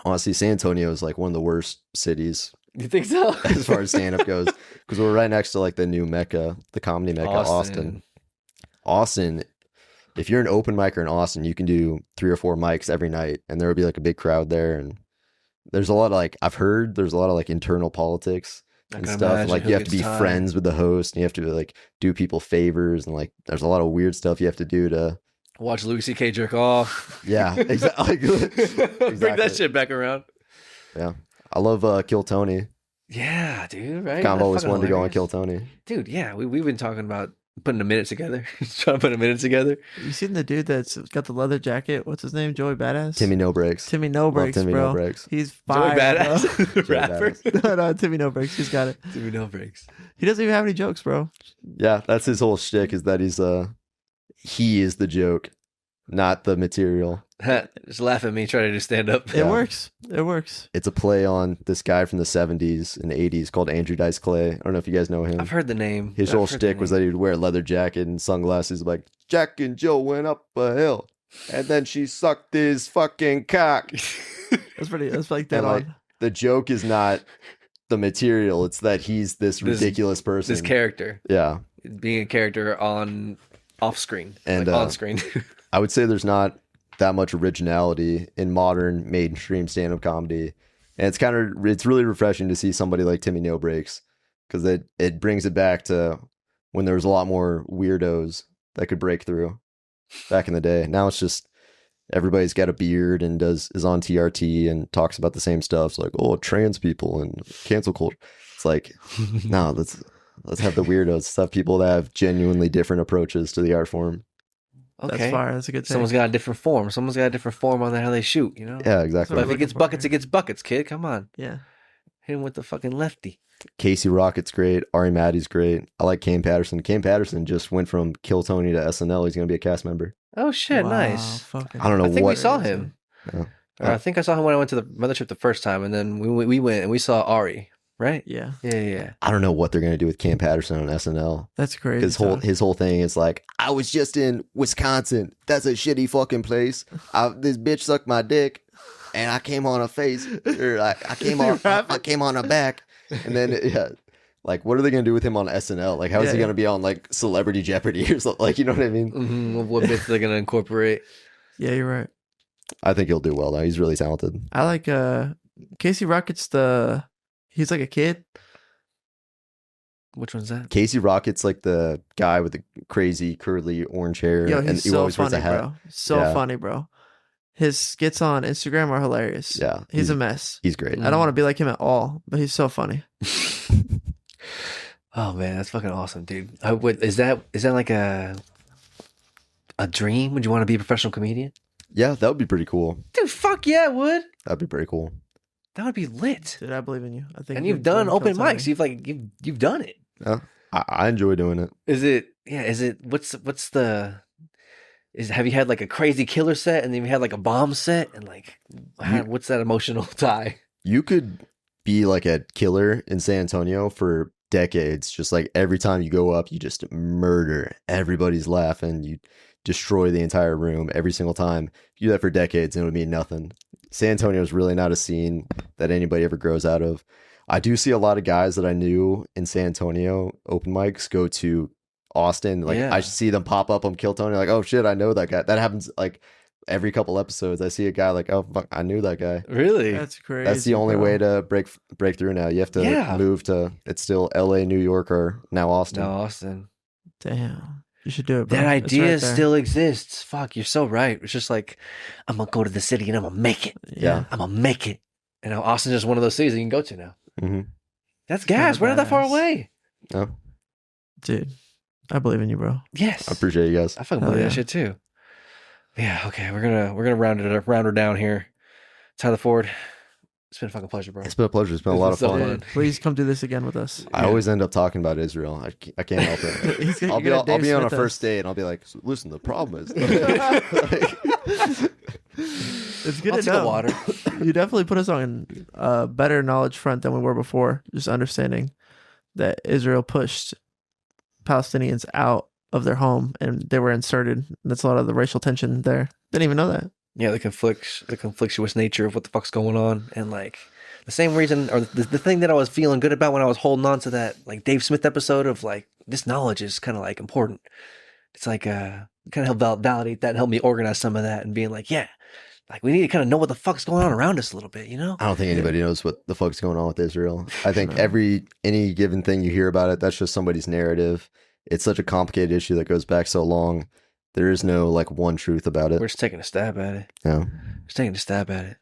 Honestly, San Antonio is like one of the worst cities. You think so? As far as stand-up goes, because we're right next to like the new Mecca, the comedy Mecca, Austin. If you're an open micer in Austin, you can do 3 or 4 mics every night, and there will be like a big crowd there. And there's a lot of I've heard there's a lot of internal politics and stuff. And, you have to be friends with the host, and you have to like do people favors, and there's a lot of weird stuff you have to do to watch Louis C.K. jerk off. Yeah, exactly. Bring that shit back around. Yeah, I love Kill Tony. Yeah, dude, right? I've That's always fucking wanted to go on hilarious. Kill Tony. Dude, yeah, we've been talking about putting a minute together. Trying to put a minute together. You seen the dude that's got the leather jacket? What's his name? Joey Badass. Timmy No Breaks. Timmy No Love Breaks, Timmy bro. No Breaks. He's Joey fire, Badass, Joey rapper. Badass. no, Timmy No Breaks. He's got it. Timmy No Breaks. He doesn't even have any jokes, bro. Yeah, that's his whole shtick is that he is the joke, not the material. Just laugh at me trying to do stand up. It Yeah. works. It works. It's a play on this guy from the 70s and 80s called Andrew Dice Clay. I don't know if you guys know him. I've heard the name. His I've whole heard the shtick was name. that he'd wear a leather jacket and sunglasses, like Jack and Jill went up a hill, and then she sucked his fucking cock. That's like that And, like, on. The joke is not the material; it's that he's this ridiculous person. This character Yeah, being a character off screen And, like on screen. I would say there's not that much originality in modern mainstream stand-up comedy, and it's really refreshing to see somebody like Timmy No Breaks because it brings it back to when there was a lot more weirdos that could break through back in the day. Now it's just everybody's got a beard and is on TRT and talks about the same stuff. It's like, oh, trans people and cancel culture. It's like, no, let's have the weirdos. Let's have people that have genuinely different approaches to the art form. Okay. That's fire. That's a good thing. Someone's got a different form. Someone's got a different form on how they shoot, you know? Yeah, exactly. But if Looking it gets for buckets, here. it gets buckets, kid. Come on. Yeah. Hit him with the fucking lefty. Casey Rocket's great. Ari Maddie's great. I like Cam Patterson. Cam Patterson just went from Kill Tony to SNL. He's going to be a cast member. Oh, shit. Wow, nice. fucking- I don't know I think we what. saw him. Yeah. Or I think I saw him when I went to the mothership the first time, and then we went and we saw Ari, right? Yeah. Yeah. I don't know what they're going to do with Cam Patterson on SNL. That's crazy. Because his whole thing is like, I was just in Wisconsin. That's a shitty fucking place. This bitch sucked my dick, and I came on her face. Or I came on her back, and then yeah, like what are they gonna do with him on SNL? Like how is he gonna be on like Celebrity Jeopardy or something? Like you know what I mean? Mm-hmm. What bits they're gonna incorporate? Yeah, you're right. I think he'll do well though. He's really talented. I like Casey Rocket's he's like a kid. Which one's that? Casey Rocket's like the guy with the crazy curly orange hair, Yo, and he's he so always wears funny, a hat. bro. So Yeah. funny, bro. His skits on Instagram are hilarious. Yeah, He's a mess. He's great. I don't want to be like him at all, but he's so funny. Oh man, that's fucking awesome, dude. Is that like a dream? Would you want to be a professional comedian? Yeah, that would be pretty cool. Dude, fuck yeah, it would. That'd be pretty cool. That would be lit. Dude, I believe in you. I think And you're you've done doing open Kill mics. Tony. You've done it. Yeah, I enjoy doing it. Is it? What's the? Have you had like a crazy killer set and then you had like a bomb set and like what's that emotional tie? You could be like a killer in San Antonio for decades. Just like every time you go up, you just murder. Everybody's laughing. You destroy the entire room every single time. You do that for decades and it would mean nothing. San Antonio is really not a scene that anybody ever grows out of. I do see a lot of guys that I knew in San Antonio open mics go to Austin. Like Yeah. I see them pop up on Kill Tony. Like, oh shit, I know that guy. That happens like every couple episodes. I see a guy like, oh fuck, I knew that guy. Really? That's crazy. That's the only bro. way to break through now. You have to Yeah. move to. It's still L.A., New York, or now Austin. No, Austin. Damn. You should do it, bro. That It's idea right there. still exists. Fuck, you're so right. It's just like I'm gonna go to the city and I'm gonna make it. Yeah. I'm gonna make it. And now Austin's just one of those cities you can go to now. hmm That's gas. We're not that far badass. away. No, Dude, I believe in you, bro. Yes. I appreciate you guys. I fucking Hell believe yeah. that shit too. Yeah, okay. We're gonna round her down here. Tyler Ford, it's been a fucking pleasure, bro. It's been a pleasure. It's been a This lot is of so fun. fun. Please come do this again with us. I always end up talking about Israel. I can't help it. He's gonna- I'll you're gonna be Dave on a Smith first us. date and I'll be like, listen, the problem is. It's good I'll to take a know. water. You definitely put us on a better knowledge front than we were before. Just understanding that Israel pushed Palestinians out of their home and they were inserted. That's a lot of the racial tension there. Didn't even know that. Yeah, the conflictuous nature of what the fuck's going on, and like the same reason, or the thing that I was feeling good about when I was holding on to that like Dave Smith episode of like this knowledge is kind of like important. It's like kind of help validate that and help me organize some of that and being like, yeah, like we need to kind of know what the fuck's going on around us a little bit, you know? I don't think anybody knows what the fuck's going on with Israel. I think No. any given thing you hear about it, that's just somebody's narrative. It's such a complicated issue that goes back so long. There is no like one truth about it. We're just taking a stab at it. No. Just taking a stab at it.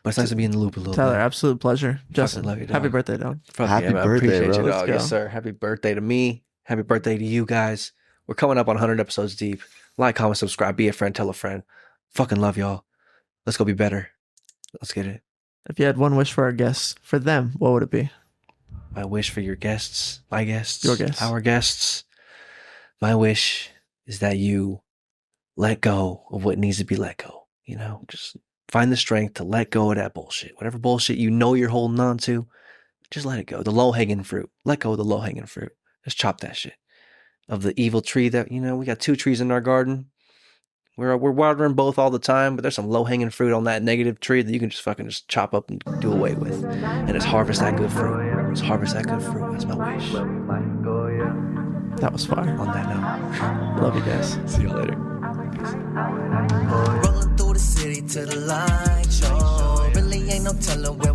But it's nice to be in the loop a little Tyler, bit. absolute pleasure. Justin, love you, dog. happy birthday, dog. Fuck Happy yeah, man. I birthday, appreciate bro. you, Let's dog. go. Yes, sir. Happy birthday to me. Happy birthday to you guys. We're coming up on 100 episodes deep. Like, comment, subscribe, be a friend, tell a friend. Fucking love y'all. Let's go be better. Let's get it. If you had one wish for our guests, for them, what would it be? My wish for your guests, my guests, Your guests. our guests. My wish is that you let go of what needs to be let go. You know, just find the strength to let go of that bullshit. Whatever bullshit you know you're holding on to, just let it go. The low-hanging fruit. Let go of the low-hanging fruit. Just chop that shit. Of the evil tree that, you know, we got 2 trees in our garden. We're watering both all the time, but there's some low-hanging fruit on that negative tree that you can just fucking just chop up and do away with. And just harvest that good fruit. Just harvest that good fruit. That's my wish. That was fire. On that note. Love you guys. See you later. Rolling through the city to the light show. Really ain't no telling where